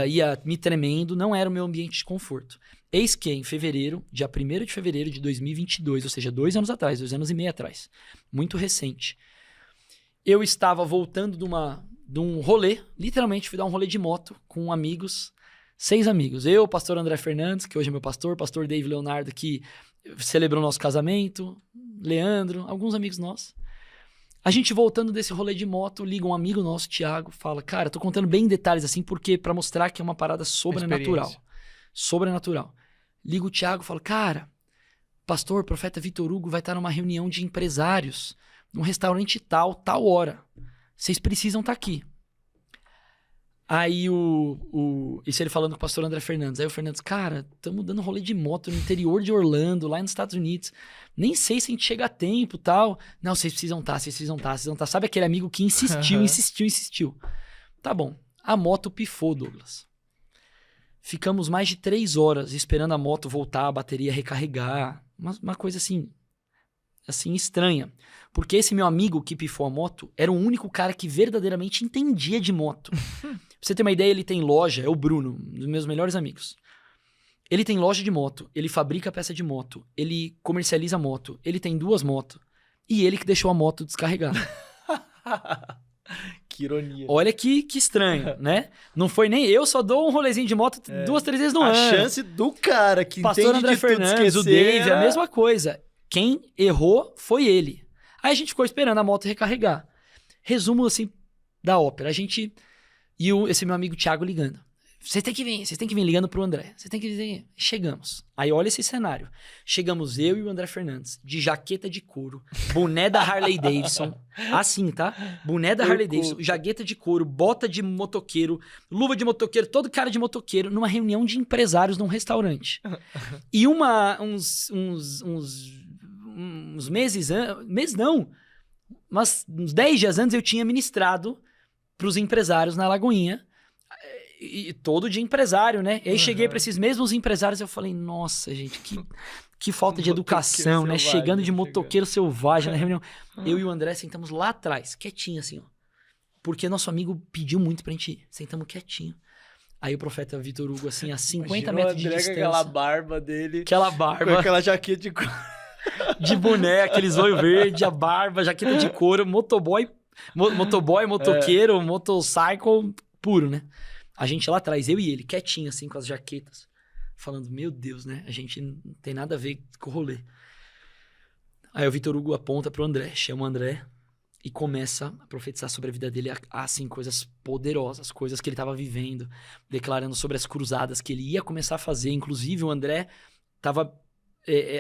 ia me tremendo, não era o meu ambiente de conforto. Eis que em fevereiro, dia 1º de fevereiro de 2022, ou seja, 2 anos atrás, 2 anos e meio atrás, muito recente, eu estava voltando de um rolê, literalmente fui dar um rolê de moto com amigos, 6 amigos. Eu, o pastor André Fernandes, que hoje é meu pastor Dave Leonardo, que celebrou nosso casamento, Leandro, alguns amigos nossos. A gente voltando desse rolê de moto, liga um amigo nosso, Thiago, fala, cara, tô contando bem em detalhes assim, porque pra mostrar que é uma parada sobrenatural. Sobrenatural. Liga o Thiago e fala, cara, pastor, profeta Vitor Hugo vai estar numa reunião de empresários, num restaurante tal hora. Vocês precisam estar aqui. Aí isso ele falando com o pastor André Fernandes. Aí o Fernandes, cara, estamos dando rolê de moto no interior de Orlando, lá nos Estados Unidos. Nem sei se a gente chega a tempo e tal. Não, vocês precisam estar. Sabe aquele amigo que insistiu. Tá bom. A moto pifou, Douglas. Ficamos mais de 3 horas esperando a moto voltar, a bateria recarregar. Uma coisa assim estranha. Porque esse meu amigo que pifou a moto era o único cara que verdadeiramente entendia de moto. Pra você ter uma ideia, ele tem loja, é o Bruno, um dos meus melhores amigos. Ele tem loja de moto, ele fabrica peça de moto, ele comercializa moto, ele tem 2 motos. E ele que deixou a moto descarregada. Que ironia. Olha que estranho, né? Não foi nem eu, só dou um rolezinho de moto 2, 3 vezes no ano. A chance do cara que pastor entende André de tudo Fernandes, o esquecer, Dave, a mesma coisa. Quem errou foi ele. Aí a gente ficou esperando a moto recarregar. Resumo, assim, da ópera. A gente... E esse meu amigo Thiago ligando. Vocês têm que vir ligando pro André. Vocês têm que vir. Chegamos. Aí olha esse cenário. Chegamos eu e o André Fernandes, de jaqueta de couro, boné da Harley Davidson, assim, tá? Boné da Harley Davidson, jaqueta de couro, bota de motoqueiro, luva de motoqueiro, todo cara de motoqueiro, numa reunião de empresários num restaurante. E uns meses não, mas uns 10 dias antes eu tinha ministrado pros empresários na Lagoinha, e todo de empresário, né? E aí cheguei para esses mesmos empresários e eu falei, nossa, gente, que falta de educação, né? Chegando de motoqueiro selvagem na reunião. Eu e o André sentamos lá atrás, quietinho assim, ó. Porque nosso amigo pediu muito pra gente ir. Sentamos quietinho. Aí o profeta Vitor Hugo, assim, a 50 metros de distância. Aquela barba dele. Aquela barba. Com aquela jaqueta de couro. De boné, aqueles olhos verdes, a barba, jaqueta de couro, motoboy, motoqueiro, motorcycle puro, né? A gente lá atrás, eu e ele, quietinho assim, com as jaquetas, falando, meu Deus, né? A gente não tem nada a ver com o rolê. Aí o Vitor Hugo aponta pro André, chama o André e começa a profetizar sobre a vida dele, assim, coisas poderosas, coisas que ele estava vivendo, declarando sobre as cruzadas que ele ia começar a fazer. Inclusive, o André tava...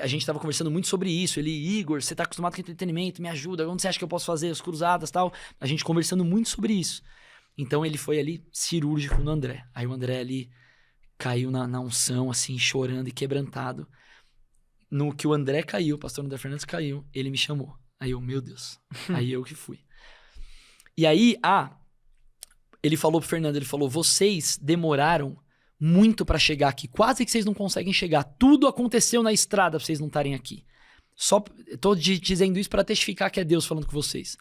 a gente estava conversando muito sobre isso. Ele, Igor, você tá acostumado com entretenimento, me ajuda, onde você acha que eu posso fazer as cruzadas e tal? A gente conversando muito sobre isso. Então ele foi ali cirúrgico no André. Aí o André ali caiu na unção, assim, chorando e quebrantado. No que o André caiu, o pastor André Fernandes caiu, ele me chamou. Aí eu, meu Deus. Aí eu que fui. E aí, ele falou pro Fernando, ele falou, vocês demoraram muito pra chegar aqui. Quase que vocês não conseguem chegar. Tudo aconteceu na estrada pra vocês não estarem aqui. Só tô dizendo isso pra testificar que é Deus falando com vocês.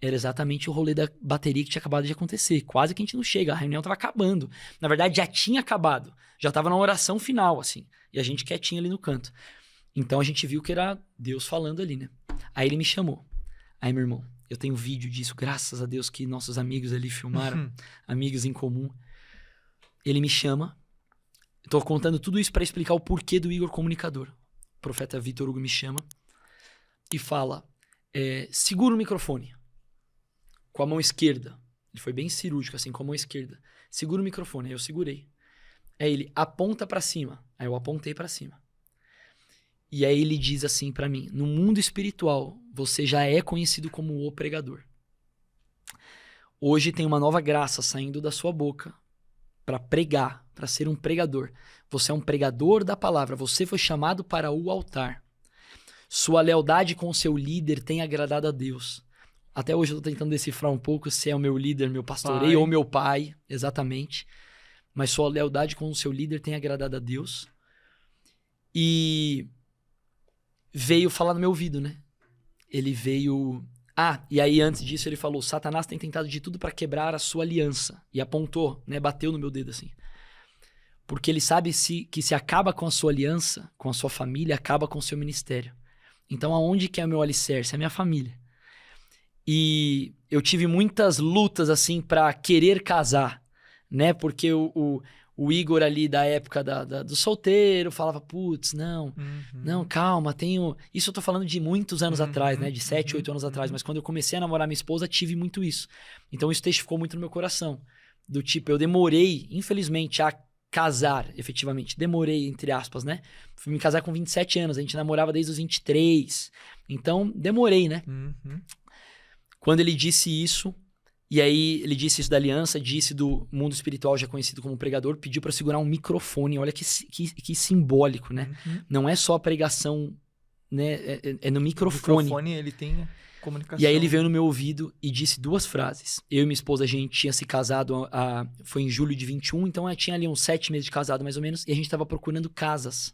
Era exatamente o rolê da bateria que tinha acabado de acontecer. Quase que a gente não chega. A reunião tava acabando. Na verdade, já tinha acabado. Já tava na oração final, assim. E a gente quietinho ali no canto. Então, a gente viu que era Deus falando ali, né? Aí ele me chamou. Aí, meu irmão, eu tenho vídeo disso. Graças a Deus que nossos amigos ali filmaram. Amigos em comum. Ele me chama. Tô contando tudo isso para explicar o porquê do Igor comunicador. O profeta Vitor Hugo me chama e fala, segura o microfone. Com a mão esquerda. Ele foi bem cirúrgico, assim, com a mão esquerda. Segura o microfone. Aí eu segurei. Aí ele aponta pra cima. Aí eu apontei pra cima. E aí ele diz assim pra mim, no mundo espiritual, você já é conhecido como o pregador. Hoje tem uma nova graça saindo da sua boca pra pregar, pra ser um pregador. Você é um pregador da palavra. Você foi chamado para o altar. Sua lealdade com o seu líder tem agradado a Deus. Até hoje eu tô tentando decifrar um pouco se é o meu líder, meu pastoreio ou meu pai, exatamente. Mas sua lealdade com o seu líder tem agradado a Deus. E veio falar no meu ouvido, né? Ele veio... e aí antes disso ele falou, Satanás tem tentado de tudo para quebrar a sua aliança. E apontou, né? Bateu no meu dedo assim. Porque ele sabe que se acaba com a sua aliança, com a sua família, acaba com o seu ministério. Então aonde que é o meu alicerce? É a minha família. E eu tive muitas lutas assim para querer casar, né? Porque o Igor ali da época do solteiro falava, putz, não, calma, tenho... Isso eu tô falando de muitos anos atrás, né? De 7, 8 anos atrás. Mas quando eu comecei a namorar minha esposa, tive muito isso. Então isso testificou muito no meu coração. Do tipo, eu demorei, infelizmente, a casar, efetivamente. Demorei, entre aspas, né? Fui me casar com 27 anos, a gente namorava desde os 23. Então, demorei, né? Quando ele disse isso, e aí ele disse isso da aliança, disse do mundo espiritual já conhecido como pregador, pediu para segurar um microfone. Olha que simbólico, né? Não é só a pregação, né? É no microfone. O microfone, ele tem comunicação. E aí ele veio no meu ouvido e disse 2 frases. Eu e minha esposa, a gente tinha se casado, foi em julho de 21, então eu tinha ali uns 7 meses de casado, mais ou menos, e a gente tava procurando casas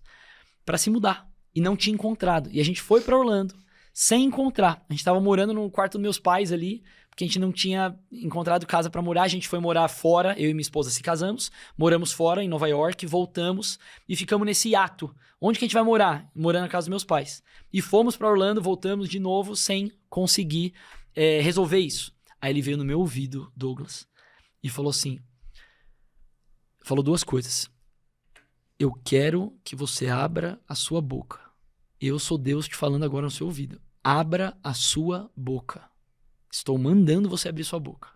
para se mudar. E não tinha encontrado. E a gente foi para Orlando sem encontrar. A gente tava morando no quarto dos meus pais ali, porque a gente não tinha encontrado casa para morar. A gente foi morar fora, eu e minha esposa se casamos, moramos fora, em Nova York, voltamos e ficamos nesse hiato. Onde que a gente vai morar? Morando na casa dos meus pais. E fomos para Orlando, voltamos de novo sem conseguir resolver isso. Aí ele veio no meu ouvido, Douglas, e falou assim, falou 2 coisas. Eu quero que você abra a sua boca. Eu sou Deus te falando agora no seu ouvido. Abra a sua boca. Estou mandando você abrir sua boca.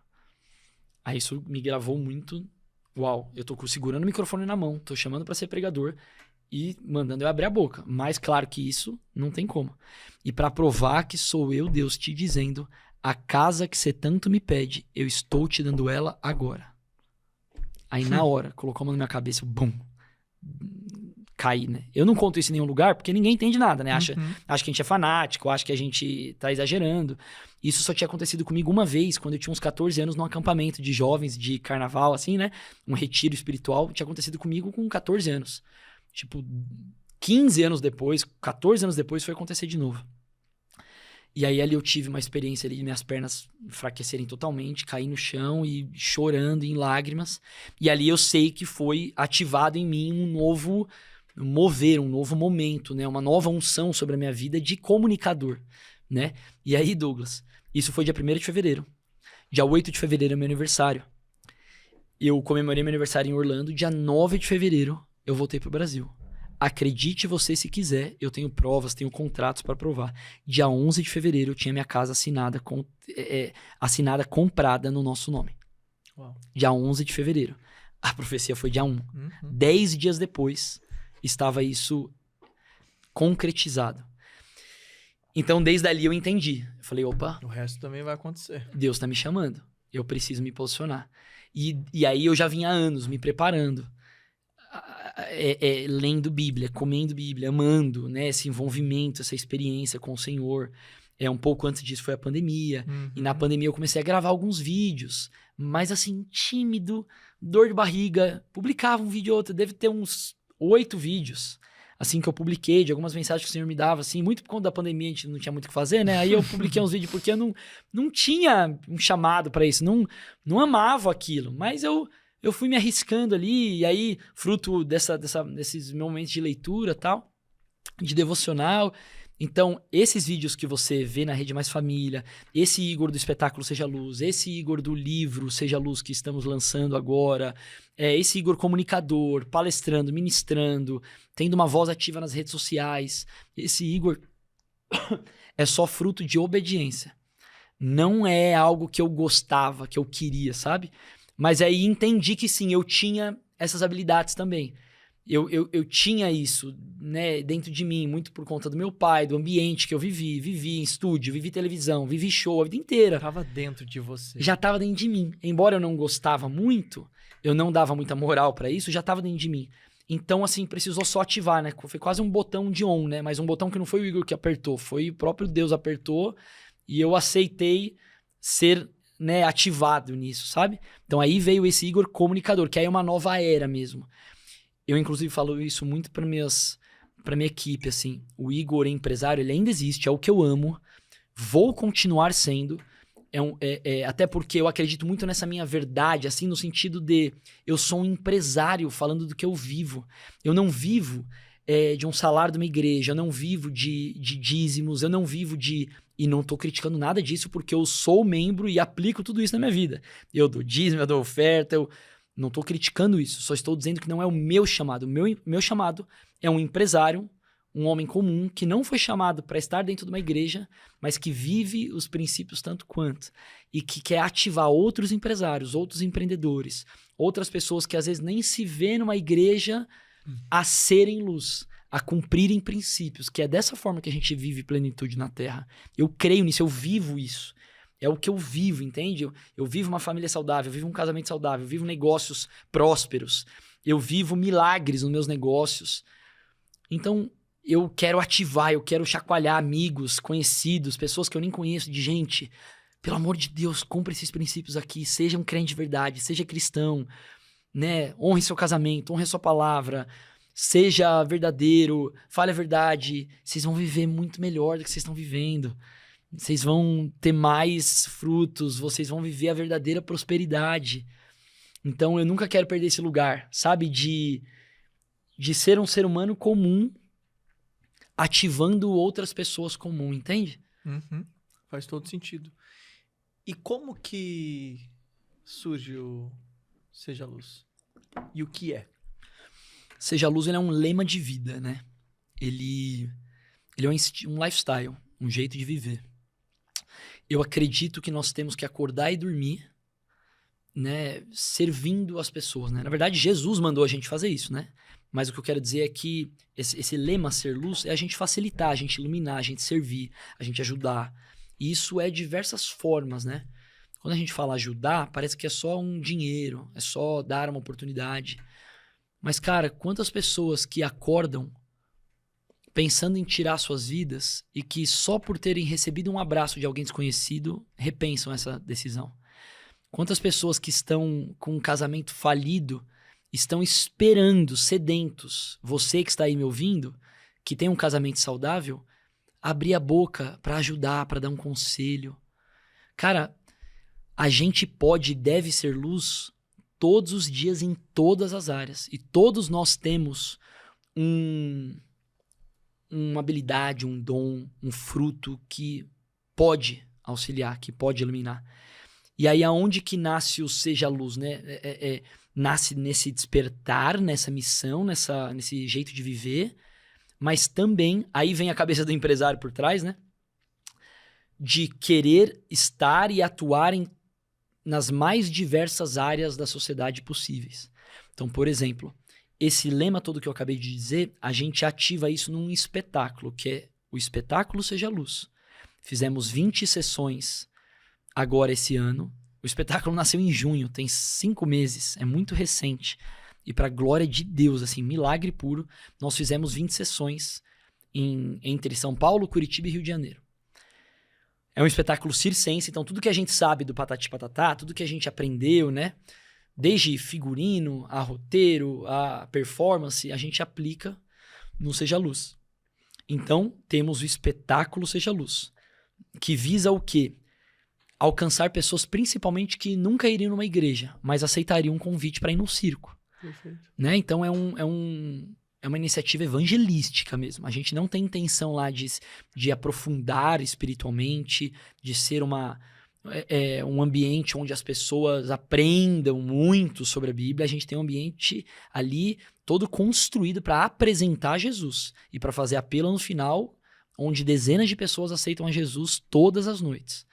Aí isso me gravou muito. Uau, eu tô segurando o microfone na mão, tô chamando pra ser pregador e mandando eu abrir a boca. Mas claro que isso não tem como. E pra provar que sou eu, Deus, te dizendo, a casa que você tanto me pede, eu estou te dando ela agora. Aí na hora, colocou a mão na minha cabeça, bum, caí, né? Eu não conto isso em nenhum lugar, porque ninguém entende nada, né? Acha que a gente é fanático, acha que a gente tá exagerando. Isso só tinha acontecido comigo uma vez, quando eu tinha uns 14 anos, num acampamento de jovens, de carnaval, assim, né? Um retiro espiritual. Tinha acontecido comigo com 14 anos. Tipo, 15 anos depois, 14 anos depois, foi acontecer de novo. E aí ali eu tive uma experiência ali de minhas pernas enfraquecerem totalmente, caí no chão e chorando em lágrimas. E ali eu sei que foi ativado em mim um novo mover, um novo momento, né? Uma nova unção sobre a minha vida de comunicador, né? E aí, Douglas, isso foi dia 1º de fevereiro. Dia 8 de fevereiro é meu aniversário. Eu comemorei meu aniversário em Orlando. Dia 9 de fevereiro eu voltei pro Brasil. Acredite você se quiser, eu tenho provas, tenho contratos para provar. Dia 11 de fevereiro eu tinha minha casa assinada, comprada no nosso nome. Uau. Dia 11 de fevereiro. A profecia foi dia 1. 10 dias depois estava isso concretizado. Então, desde ali eu entendi. Eu falei, opa... O resto também vai acontecer. Deus tá me chamando. Eu preciso me posicionar. E aí eu já vinha há anos me preparando. Lendo Bíblia, comendo Bíblia, amando, né? Esse envolvimento, essa experiência com o Senhor. Um pouco antes disso foi a pandemia. E na pandemia eu comecei a gravar alguns vídeos. Mas assim, tímido, dor de barriga. Publicava um vídeo ou outro. Deve ter uns 8 vídeos. Assim, que eu publiquei, de algumas mensagens que o Senhor me dava, assim, muito por conta da pandemia, a gente não tinha muito o que fazer, né? Aí eu publiquei uns vídeos porque eu não tinha um chamado pra isso, não amava aquilo, mas eu fui me arriscando ali, e aí, fruto desses momentos de leitura e tal, de devocional. Então, esses vídeos que você vê na Rede Mais Família, esse Igor do espetáculo Seja Luz, esse Igor do livro Seja Luz que estamos lançando agora, esse Igor comunicador, palestrando, ministrando, tendo uma voz ativa nas redes sociais, esse Igor é só fruto de obediência. Não é algo que eu gostava, que eu queria, sabe? Mas aí entendi que sim, eu tinha essas habilidades também. Eu tinha isso, né, dentro de mim, muito por conta do meu pai, do ambiente que eu vivi em estúdio, vivi televisão, vivi show a vida inteira. Tava dentro de você. Já tava dentro de mim. Embora eu não gostava muito, eu não dava muita moral pra isso, já tava dentro de mim. Então, assim, precisou só ativar, né? Foi quase um botão de on, né? Mas um botão que não foi o Igor que apertou, foi o próprio Deus apertou e eu aceitei ser, né, ativado nisso, sabe? Então aí veio esse Igor comunicador, que aí é uma nova era mesmo. Eu, inclusive, falo isso muito para pra minha equipe, assim, o Igor empresário, ele ainda existe, é o que eu amo, vou continuar sendo, até porque eu acredito muito nessa minha verdade, assim, no sentido de eu sou um empresário falando do que eu vivo. Eu não vivo de um salário de uma igreja, eu não vivo de dízimos, eu não vivo de... E não tô criticando nada disso porque eu sou membro e aplico tudo isso na minha vida. Eu dou dízimo, eu dou oferta, eu não tô criticando isso, só estou dizendo que não é o meu chamado. O meu chamado é um empresário, um homem comum que não foi chamado para estar dentro de uma igreja, mas que vive os princípios tanto quanto e que quer ativar outros empresários, outros empreendedores, outras pessoas que às vezes nem se vê numa igreja a serem luz, a cumprirem princípios, que é dessa forma que a gente vive plenitude na Terra. Eu creio nisso, eu vivo isso. É o que eu vivo, entende? Eu vivo uma família saudável, eu vivo um casamento saudável, eu vivo negócios prósperos, eu vivo milagres nos meus negócios. Então, eu quero ativar, eu quero chacoalhar amigos, conhecidos, pessoas que eu nem conheço, de gente, pelo amor de Deus, cumpra esses princípios aqui, seja um crente de verdade, seja cristão, né? Honre seu casamento, honre sua palavra, seja verdadeiro, fale a verdade, vocês vão viver muito melhor do que vocês estão vivendo. Vocês vão ter mais frutos, vocês vão viver a verdadeira prosperidade. Então, eu nunca quero perder esse lugar, sabe? De ser um ser humano comum, ativando outras pessoas comuns, entende? Uhum. Faz todo sentido. E como que surge o Seja Luz? E o que é? Seja Luz, ele é um lema de vida, né? Ele é um lifestyle, um jeito de viver. Eu acredito que nós temos que acordar e dormir, né, servindo as pessoas, né? Na verdade, Jesus mandou a gente fazer isso, né? Mas o que eu quero dizer é que esse lema ser luz é a gente facilitar, a gente iluminar, a gente servir, a gente ajudar. E isso é diversas formas, né? Quando a gente fala ajudar, parece que é só um dinheiro, é só dar uma oportunidade. Mas, cara, quantas pessoas que acordam pensando em tirar suas vidas e que só por terem recebido um abraço de alguém desconhecido repensam essa decisão? Quantas pessoas que estão com um casamento falido estão esperando, sedentos, você que está aí me ouvindo, que tem um casamento saudável, abrir a boca para ajudar, para dar um conselho? Cara, a gente pode e deve ser luz todos os dias em todas as áreas. E todos nós temos uma habilidade, um dom, um fruto que pode auxiliar, que pode iluminar. E aí aonde que nasce o Seja Luz, né? Nasce nesse despertar, nessa missão, nesse jeito de viver, mas também, aí vem a cabeça do empresário por trás, né? De querer estar e atuar nas mais diversas áreas da sociedade possíveis. Então, por exemplo, esse lema todo que eu acabei de dizer, a gente ativa isso num espetáculo, que é o espetáculo Seja Luz. Fizemos 20 sessões agora esse ano. O espetáculo nasceu em junho, tem 5 meses, é muito recente. E para glória de Deus, assim, milagre puro, nós fizemos 20 sessões entre São Paulo, Curitiba e Rio de Janeiro. É um espetáculo circense, então tudo que a gente sabe do Patati Patatá, tudo que a gente aprendeu, né? Desde figurino, a roteiro, a performance, a gente aplica no Seja Luz. Então, temos o espetáculo Seja Luz, que visa o quê? Alcançar pessoas principalmente que nunca iriam numa igreja, mas aceitariam um convite para ir num circo. Perfeito. Né? Então, é uma iniciativa evangelística mesmo. A gente não tem intenção lá de aprofundar espiritualmente, de ser um ambiente onde as pessoas aprendam muito sobre a Bíblia. A gente tem um ambiente ali todo construído para apresentar Jesus e para fazer apelo no final, onde dezenas de pessoas aceitam a Jesus todas as noites.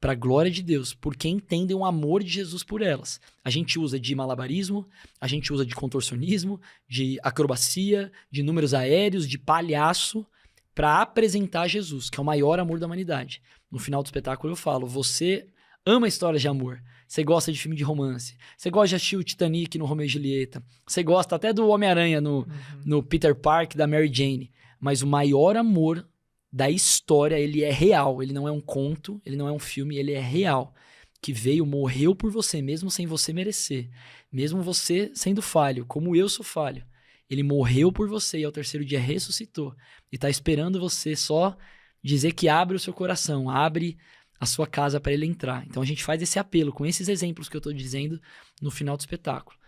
Para a glória de Deus, porque entendem o amor de Jesus por elas. A gente usa de malabarismo, a gente usa de contorcionismo, de acrobacia, de números aéreos, de palhaço, para apresentar Jesus, que é o maior amor da humanidade. No final do espetáculo eu falo, você ama histórias de amor, você gosta de filme de romance, você gosta de assistir o Titanic no Romeo e Julieta, você gosta até do Homem-Aranha no Peter Parker, da Mary Jane, mas o maior amor da história, ele é real, ele não é um conto, ele não é um filme, ele é real, que veio, morreu por você, mesmo sem você merecer, mesmo você sendo falho, como eu sou falho, Ele morreu por você e ao terceiro dia ressuscitou. E tá esperando você só dizer que abre o seu coração, abre a sua casa para ele entrar. Então a gente faz esse apelo com esses exemplos que eu tô dizendo no final do espetáculo.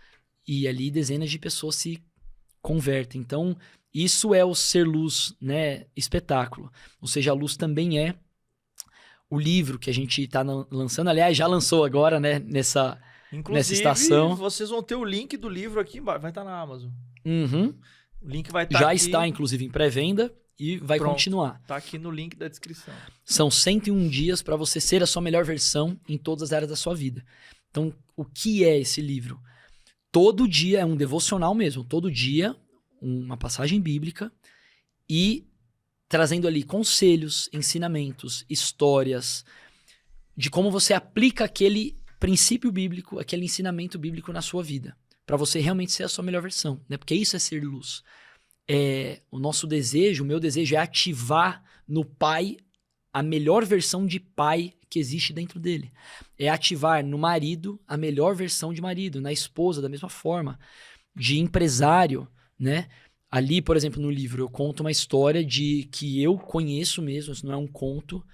E ali dezenas de pessoas se convertem. Então isso é o Ser Luz, né, espetáculo. Ou seja, a luz também é o livro que a gente tá lançando. Aliás, já lançou agora, né, nessa estação. Vocês vão ter o link do livro aqui embaixo. Vai estar na Amazon. Uhum. O link vai estar Já aqui. está, inclusive, em pré-venda e vai Pronto. continuar. Tá aqui no link da descrição. São 101 dias para você ser a sua melhor versão em todas as áreas da sua vida. Então, o que é esse livro? Todo dia é um devocional mesmo. Todo dia, uma passagem bíblica e trazendo ali conselhos, ensinamentos, histórias de como você aplica aquele princípio bíblico, aquele ensinamento bíblico na sua vida, para você realmente ser a sua melhor versão, né? Porque isso é ser luz. O nosso desejo, o meu desejo é ativar no pai a melhor versão de pai que existe dentro dele. É ativar no marido a melhor versão de marido, na esposa da mesma forma, de empresário, né? Ali, por exemplo, no livro, eu conto uma história que eu conheço mesmo, isso não é um conto,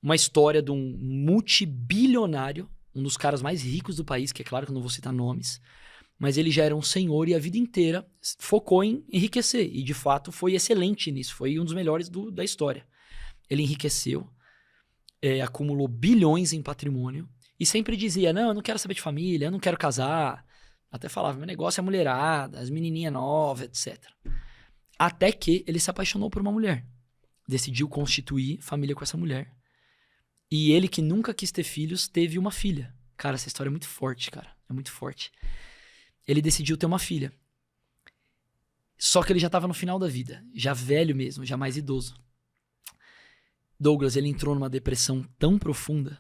uma história de um multibilionário, um dos caras mais ricos do país, que é claro que eu não vou citar nomes, mas ele já era um senhor e a vida inteira focou em enriquecer. E, de fato, foi excelente nisso, foi um dos melhores da história. Ele enriqueceu, acumulou bilhões em patrimônio e sempre dizia, não, eu não quero saber de família, eu não quero casar. Até falava, meu negócio é a mulherada, as menininhas novas, etc. Até que ele se apaixonou por uma mulher. Decidiu constituir família com essa mulher. E ele, que nunca quis ter filhos, teve uma filha. Cara, essa história é muito forte, cara. É muito forte. Ele decidiu ter uma filha. Só que ele já estava no final da vida. Já velho mesmo, já mais idoso. Douglas, ele entrou numa depressão tão profunda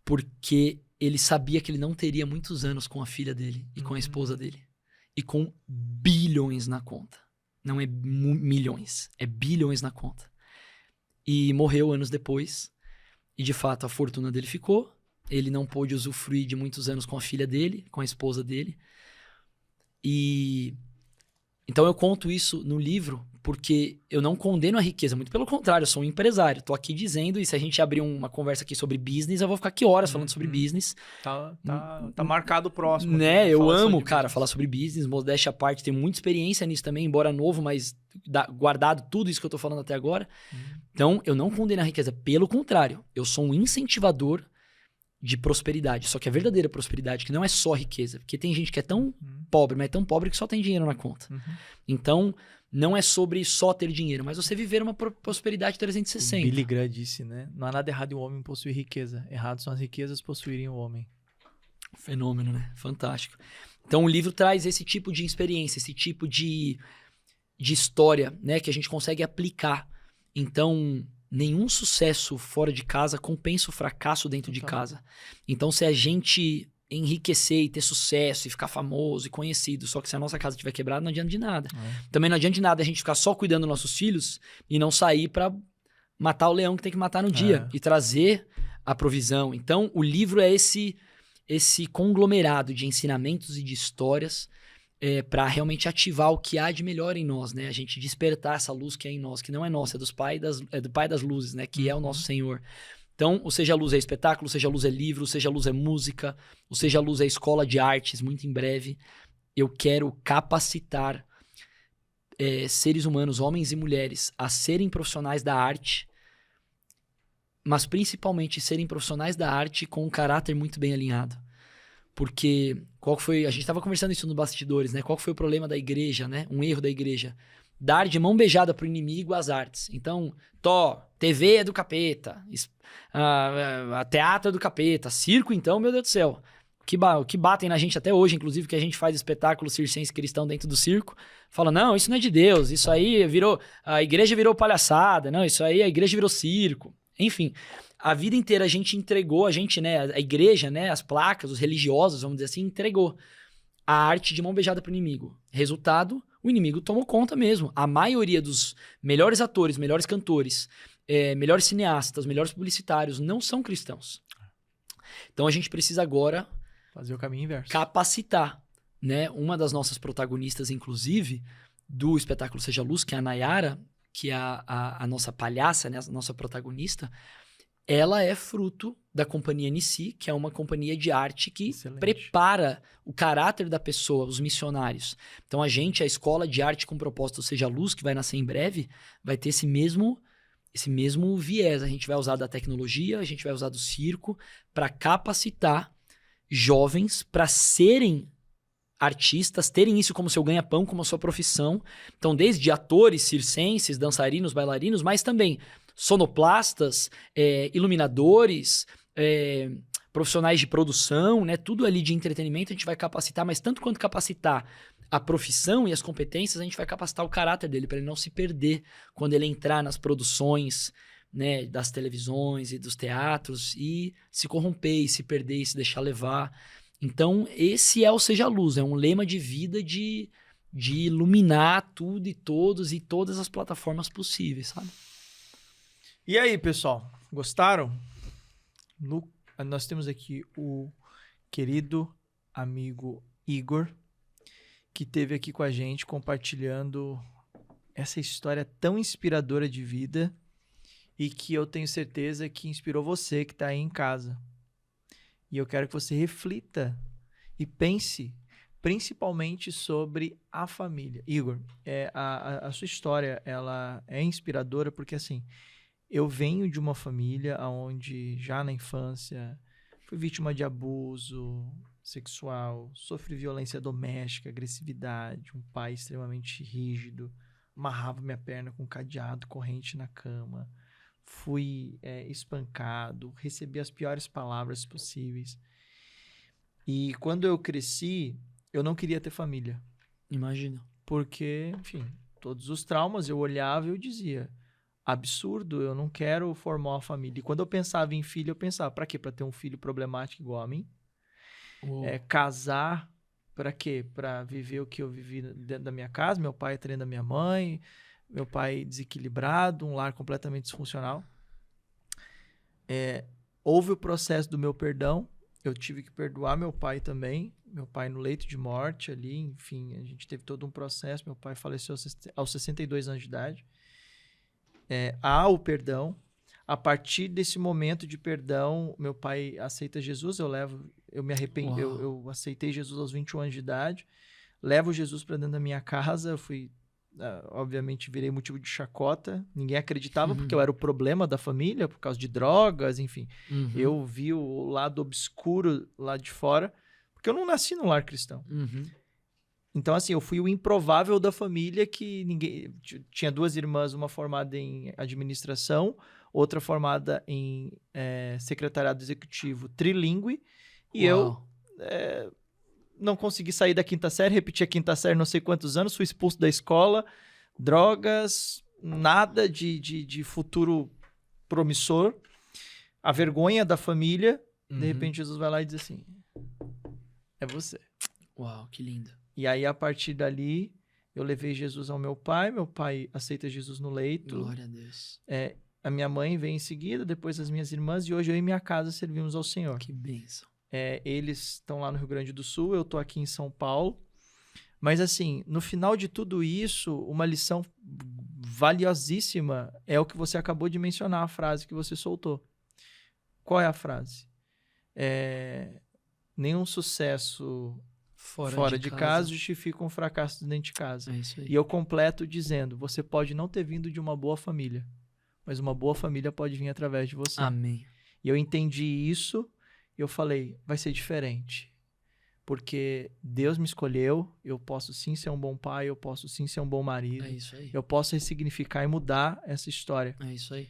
porque ele sabia que ele não teria muitos anos com a filha dele e com a esposa dele. E com bilhões na conta. Não é milhões, é bilhões na conta. E morreu anos depois. E, de fato, a fortuna dele ficou. Ele não pôde usufruir de muitos anos com a filha dele, com a esposa dele. E então eu conto isso no livro porque eu não condeno a riqueza. Muito pelo contrário, eu sou um empresário. Tô aqui dizendo, e se a gente abrir uma conversa aqui sobre business, eu vou ficar aqui horas falando sobre business. Tá marcado o próximo. Né? Eu amo, cara, falar sobre business. Modéstia à parte, tenho muita experiência nisso também, embora novo, mas guardado tudo isso que eu tô falando até agora. Então, eu não condeno a riqueza. Pelo contrário, eu sou um incentivador de prosperidade. Só que a verdadeira prosperidade, que não é só riqueza. Porque tem gente que é tão pobre, mas é tão pobre que só tem dinheiro na conta. Então, não é sobre só ter dinheiro, mas você viver uma prosperidade 360. O Billy Graham disse, né? Não há nada errado em um homem possuir riqueza. Errado são as riquezas possuírem o homem. Fenômeno, né? Fantástico. Então, o livro traz esse tipo de experiência, esse tipo de história, né? Que a gente consegue aplicar. Então, nenhum sucesso fora de casa compensa o fracasso dentro de casa. Então, se a gente enriquecer e ter sucesso e ficar famoso e conhecido, só que se a nossa casa estiver quebrada, não adianta de nada. Também não adianta de nada a gente ficar só cuidando dos nossos filhos e não sair para matar o leão que tem que matar no dia e trazer a provisão. Então, o livro é esse conglomerado de ensinamentos e de histórias para realmente ativar o que há de melhor em nós, né? A gente despertar essa luz que é em nós, que não é nossa, é do Pai das Luzes, né? Que é o nosso Senhor. Então, o Seja Luz é espetáculo, o Seja Luz é livro, o Seja Luz é música, o Seja Luz é escola de artes, muito em breve. Eu quero capacitar seres humanos, homens e mulheres, a serem profissionais da arte, mas principalmente serem profissionais da arte com um caráter muito bem alinhado. Porque a gente estava conversando isso nos bastidores, né? Qual foi o problema da igreja, né? Um erro da igreja. Dar de mão beijada pro inimigo as artes. Então, TV é do capeta, a teatro é do capeta, circo então, meu Deus do céu. O que batem na gente até hoje, inclusive, que a gente faz espetáculo circense cristão dentro do circo, fala, não, isso não é de Deus, isso aí a igreja virou palhaçada, não, isso aí a igreja virou circo. Enfim, a vida inteira a gente entregou, né, a igreja, né, as placas, os religiosos, vamos dizer assim, entregou a arte de mão beijada pro inimigo. Resultado, o inimigo tomou conta mesmo. A maioria dos melhores atores, melhores cantores, melhores cineastas, melhores publicitários não são cristãos. Então a gente precisa agora fazer o caminho inverso. Capacitar, né? Uma das nossas protagonistas, inclusive, do espetáculo Seja Luz, que é a Nayara, que é a nossa palhaça, né, a nossa protagonista, ela é fruto da companhia Nissi, que é uma companhia de arte que prepara o caráter da pessoa, os missionários. Então a escola de arte com propósito Seja Luz, que vai nascer em breve, vai ter esse mesmo viés. A gente vai usar da tecnologia, a gente vai usar do circo para capacitar jovens para serem artistas, terem isso como seu ganha-pão, como a sua profissão. Então, desde atores, circenses, dançarinos, bailarinos, mas também sonoplastas, iluminadores, profissionais de produção, né? Tudo ali de entretenimento a gente vai capacitar, mas tanto quanto capacitar a profissão e as competências, a gente vai capacitar o caráter dele, para ele não se perder quando ele entrar nas produções, né, das televisões e dos teatros e se corromper, e se perder, e se deixar levar. Então, esse é o Seja Luz, é um lema de vida de iluminar tudo e todos e todas as plataformas possíveis, sabe? E aí, pessoal, gostaram? Nós temos aqui o querido amigo Igor, que esteve aqui com a gente compartilhando essa história tão inspiradora de vida e que eu tenho certeza que inspirou você que está aí em casa. E eu quero que você reflita e pense principalmente sobre a família. Igor, a sua história ela é inspiradora porque, assim, eu venho de uma família onde já na infância fui vítima de abuso sexual, sofri violência doméstica, agressividade, um pai extremamente rígido, amarrava minha perna com cadeado, corrente na cama. Fui espancado, recebi as piores palavras possíveis. E quando eu cresci, eu não queria ter família. Imagina. Porque, enfim, todos os traumas eu olhava e eu dizia, absurdo, eu não quero formar uma família. E quando eu pensava em filho, eu pensava, pra quê? Pra ter um filho problemático igual a mim? Casar, pra quê? Pra viver o que eu vivi dentro da minha casa, meu pai treinando a minha mãe, meu pai desequilibrado, um lar completamente disfuncional. Houve o processo do meu perdão, eu tive que perdoar meu pai também, meu pai no leito de morte ali, enfim, a gente teve todo um processo, meu pai faleceu aos 62 anos de idade. Há o perdão, a partir desse momento de perdão, meu pai aceita Jesus, eu me arrependi, eu aceitei Jesus aos 21 anos de idade, levo Jesus para dentro da minha casa, eu fui... obviamente virei motivo de chacota, ninguém acreditava porque eu era o problema da família por causa de drogas, enfim. Eu vi o lado obscuro lá de fora, porque eu não nasci num lar cristão. Então, assim, eu fui o improvável da família que ninguém... Tinha duas irmãs, uma formada em administração, outra formada em secretariado executivo trilingue, e eu não consegui sair da quinta série, repeti a quinta série não sei quantos anos, fui expulso da escola, drogas, nada de futuro promissor, a vergonha da família, de repente Jesus vai lá e diz assim, é você. Uau, que lindo. E aí, a partir dali, eu levei Jesus ao meu pai aceita Jesus no leito. Glória a Deus. A minha mãe vem em seguida, depois as minhas irmãs, e hoje eu e minha casa servimos ao Senhor. Que bênção. Eles estão lá no Rio Grande do Sul, eu estou aqui em São Paulo. Mas, assim, no final de tudo isso, uma lição valiosíssima é o que você acabou de mencionar, a frase que você soltou. Qual é a frase? Nenhum sucesso fora de casa justifica um fracasso dentro de casa. É isso aí. E eu completo dizendo, você pode não ter vindo de uma boa família, mas uma boa família pode vir através de você. Amém. E eu entendi isso e eu falei, vai ser diferente. Porque Deus me escolheu, eu posso sim ser um bom pai, eu posso sim ser um bom marido. É isso aí. Eu posso ressignificar e mudar essa história. É isso aí.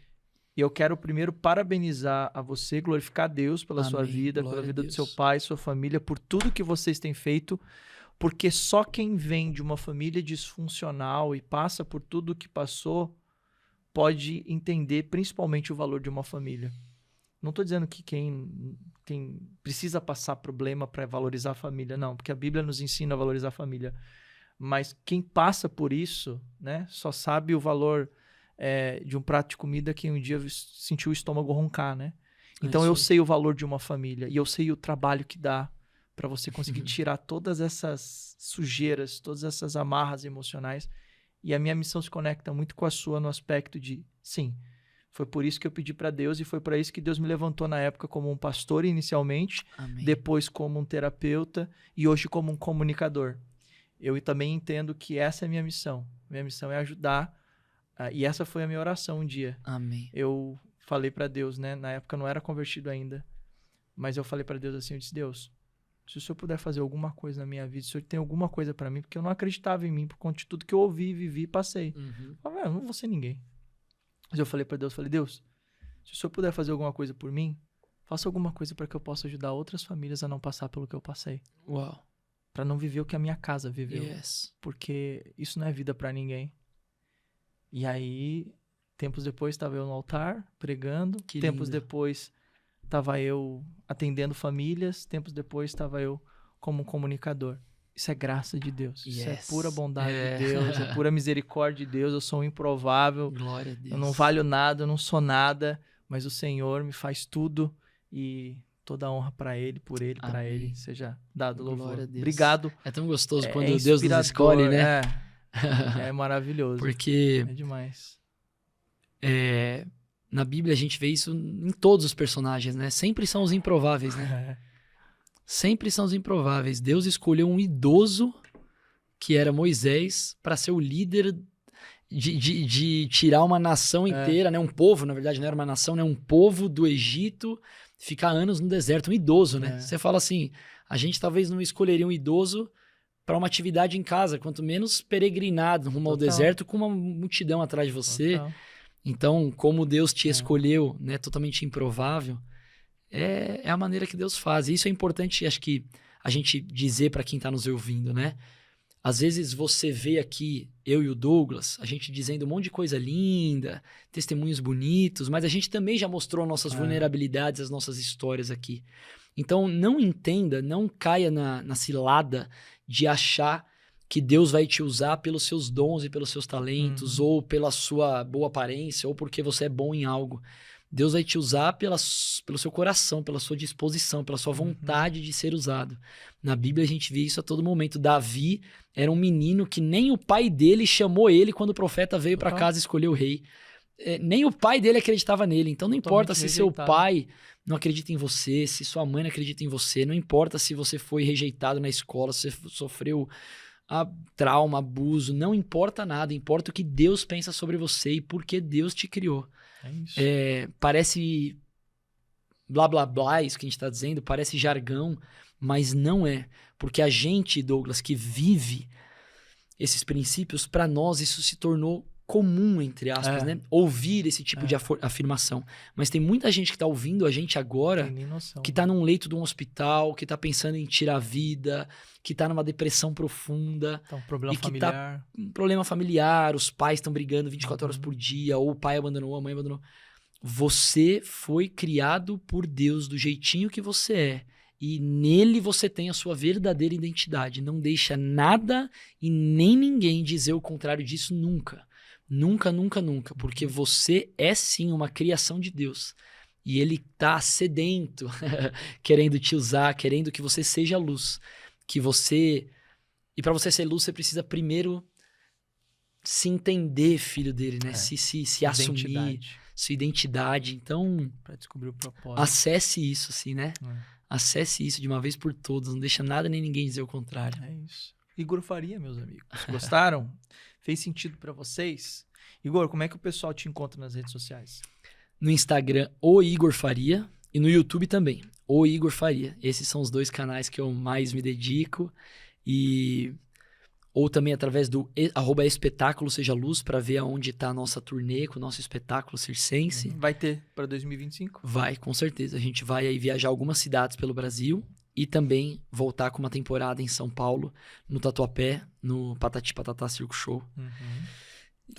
E eu quero primeiro parabenizar a você, glorificar a Deus pela sua vida, pela vida do seu pai, sua família, por tudo que vocês têm feito, porque só quem vem de uma família disfuncional e passa por tudo que passou pode entender principalmente o valor de uma família. Não estou dizendo que quem precisa passar problema para valorizar a família, não, porque a Bíblia nos ensina a valorizar a família. Mas quem passa por isso, né, só sabe o valor de um prato de comida que um dia sentiu o estômago roncar, né? Então eu sei o valor de uma família e eu sei o trabalho que dá para você conseguir tirar todas essas sujeiras, todas essas amarras emocionais E a minha missão se conecta muito com a sua no aspecto de, sim, foi por isso que eu pedi para Deus e foi para isso que Deus me levantou na época como um pastor inicialmente, Amém. depois como um terapeuta e hoje como um comunicador. Eu também entendo que essa é a minha missão. Minha missão é ajudar, e essa foi a minha oração um dia. Amém. Eu falei para Deus, né? Na época eu não era convertido ainda, mas eu falei para Deus assim, eu disse, Deus, se o Senhor puder fazer alguma coisa na minha vida, se o Senhor tem alguma coisa para mim, porque eu não acreditava em mim por conta de tudo que eu ouvi, vivi e passei. Uhum. Eu falei, eu não vou ser ninguém. Mas eu falei para Deus, Deus, se o Senhor puder fazer alguma coisa por mim, faça alguma coisa para que eu possa ajudar outras famílias a não passar pelo que eu passei. Uau. Para não viver o que a minha casa viveu. Yes. Porque isso não é vida para ninguém. E aí, tempos depois, estava eu no altar, pregando. Que tempos lindo. depois, estava eu atendendo famílias. Tempos depois, estava eu como um comunicador. Isso é graça de Deus. Yes. Isso é pura bondade É. de Deus. É pura misericórdia de Deus. Eu sou um improvável. Glória a Deus. Eu não valho nada, eu não sou nada. Mas o Senhor me faz tudo. E toda a honra para Ele, por Ele, para Amém. Ele. Seja dado Glória louvor. a Deus. Obrigado. É tão gostoso É quando Deus nos inspirador, escolhe, né? É maravilhoso. Porque É demais. na Bíblia a gente vê isso em todos os personagens, né? Sempre são os improváveis, né? Sempre são os improváveis. Deus escolheu um idoso, que era Moisés, para ser o líder de tirar uma nação inteira, né? Um povo, na verdade, não era uma nação, né? Um povo do Egito, ficar anos no deserto, um idoso, né? Você fala assim, a gente talvez não escolheria um idoso para uma atividade em casa, quanto menos peregrinado rumo ao deserto com uma multidão atrás de você. Total. Então, como Deus te escolheu, né? Totalmente improvável, é a maneira que Deus faz. E isso é importante, acho que, a gente dizer para quem está nos ouvindo, né? Às vezes você vê aqui, eu e o Douglas, a gente dizendo um monte de coisa linda, testemunhos bonitos, mas a gente também já mostrou nossas vulnerabilidades, as nossas histórias aqui. Então, não entenda, não caia na cilada de achar que Deus vai te usar pelos seus dons e pelos seus talentos, ou pela sua boa aparência, ou porque você é bom em algo. Deus vai te usar pelo seu coração, pela sua disposição, pela sua vontade de ser usado. Na Bíblia a gente vê isso a todo momento. Davi era um menino que nem o pai dele chamou ele quando o profeta veio para casa escolher o rei. Nem o pai dele acreditava nele. Então não importa se seu pai não acredita em você, se sua mãe não acredita em você, não importa se você foi rejeitado na escola, se você sofreu trauma, abuso, não importa nada. Importa o que Deus pensa sobre você e por que Deus te criou. É isso. Parece blá blá blá, isso que a gente está dizendo, parece jargão, mas não é. Porque a gente, Douglas, que vive esses princípios, para nós isso se tornou comum, entre aspas, né? Ouvir esse tipo de afirmação. Mas tem muita gente que está ouvindo a gente agora, Tem nem noção, que está num leito de um hospital, que está pensando em tirar a vida, que está numa depressão profunda. Então, problema e que familiar. um problema familiar, os pais estão brigando 24 horas por dia, ou o pai abandonou, a mãe abandonou. Você foi criado por Deus do jeitinho que você é. E nele você tem a sua verdadeira identidade. Não deixa nada e nem ninguém dizer o contrário disso nunca. Nunca, nunca, nunca. Porque você é sim uma criação de Deus. E ele tá sedento, querendo te usar, querendo que você seja luz. E para você ser luz, você precisa primeiro se entender filho dele, né? Se assumir, sua identidade. Então, para descobrir o propósito. Acesse isso, assim, né? Acesse isso de uma vez por todas. Não deixa nada nem ninguém dizer o contrário. É isso. Igor Faria, meus amigos. Gostaram? Fez sentido para vocês? Igor, como é que o pessoal te encontra nas redes sociais? No Instagram, o Igor Faria. E no YouTube também, o Igor Faria. Esses são os dois canais que eu mais me dedico. Ou também através do @espetáculo seja luz, para ver aonde está a nossa turnê com o nosso espetáculo circense. Vai ter para 2025? Vai, com certeza. A gente vai aí viajar algumas cidades pelo Brasil e também voltar com uma temporada em São Paulo, no Tatuapé, no Patati Patatá Circo Show.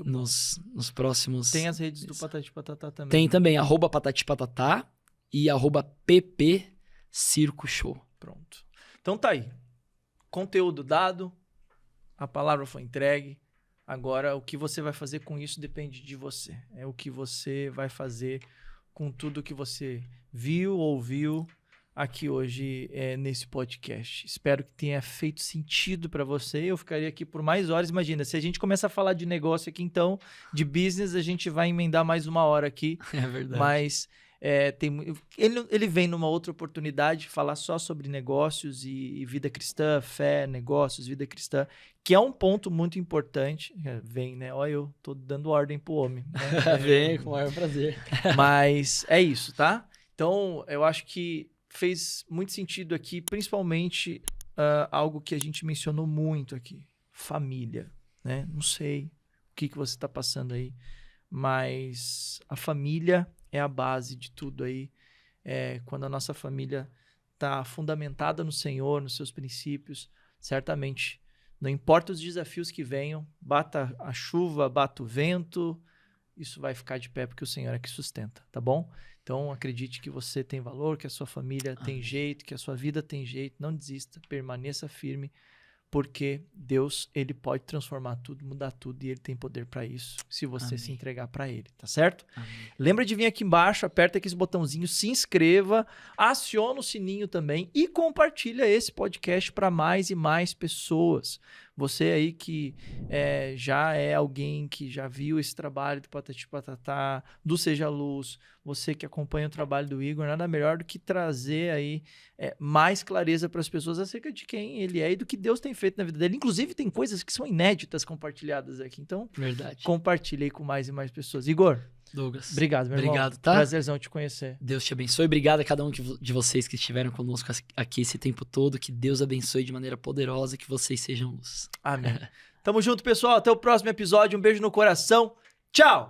Nos próximos... Tem as redes do Patati Patatá também. Tem também, @Patati Patatá e @PP Circo Show. Pronto. Então tá aí. Conteúdo dado, a palavra foi entregue. Agora, o que você vai fazer com isso depende de você. É o que você vai fazer com tudo que você viu, ouviu, aqui hoje nesse podcast. Espero que tenha feito sentido para você. Eu ficaria aqui por mais horas. Imagina, se a gente começa a falar de negócio aqui, então, de business, a gente vai emendar mais 1 hora aqui. É verdade. Mas ele vem numa outra oportunidade falar só sobre negócios e vida cristã, fé, negócios, vida cristã, que é um ponto muito importante. Vem, né? Olha, eu tô dando ordem pro homem. Né? Vem, com o maior prazer. Mas é isso, tá? Então, eu acho que fez muito sentido aqui, principalmente algo que a gente mencionou muito aqui. Família, né? Não sei o que você está passando aí, mas a família é a base de tudo aí. Quando a nossa família está fundamentada no Senhor, nos seus princípios, certamente, não importa os desafios que venham, bata a chuva, bata o vento, isso vai ficar de pé porque o Senhor é que sustenta, tá bom? Então, acredite que você tem valor, que a sua família tem jeito, que a sua vida tem jeito. Não desista, permaneça firme, porque Deus, ele pode transformar tudo, mudar tudo, e ele tem poder para isso, se você se entregar para ele, tá certo? Amém. Lembra de vir aqui embaixo, aperta aqui esse botãozinho, se inscreva, aciona o sininho também e compartilha esse podcast para mais e mais pessoas. Você aí que já é alguém que já viu esse trabalho do Patati Patatá, do Seja Luz, você que acompanha o trabalho do Igor, nada melhor do que trazer aí mais clareza para as pessoas acerca de quem ele é e do que Deus tem feito na vida dele. Inclusive, tem coisas que são inéditas compartilhadas aqui. Então, verdade. Compartilhe aí com mais e mais pessoas. Igor, Douglas. obrigado, meu irmão. Obrigado, tá? Prazerzão te conhecer. Deus te abençoe. Obrigado a cada um de vocês que estiveram conosco aqui esse tempo todo. Que Deus abençoe de maneira poderosa, que vocês sejam luz. Amém. Tamo junto, pessoal. Até o próximo episódio. Um beijo no coração. Tchau!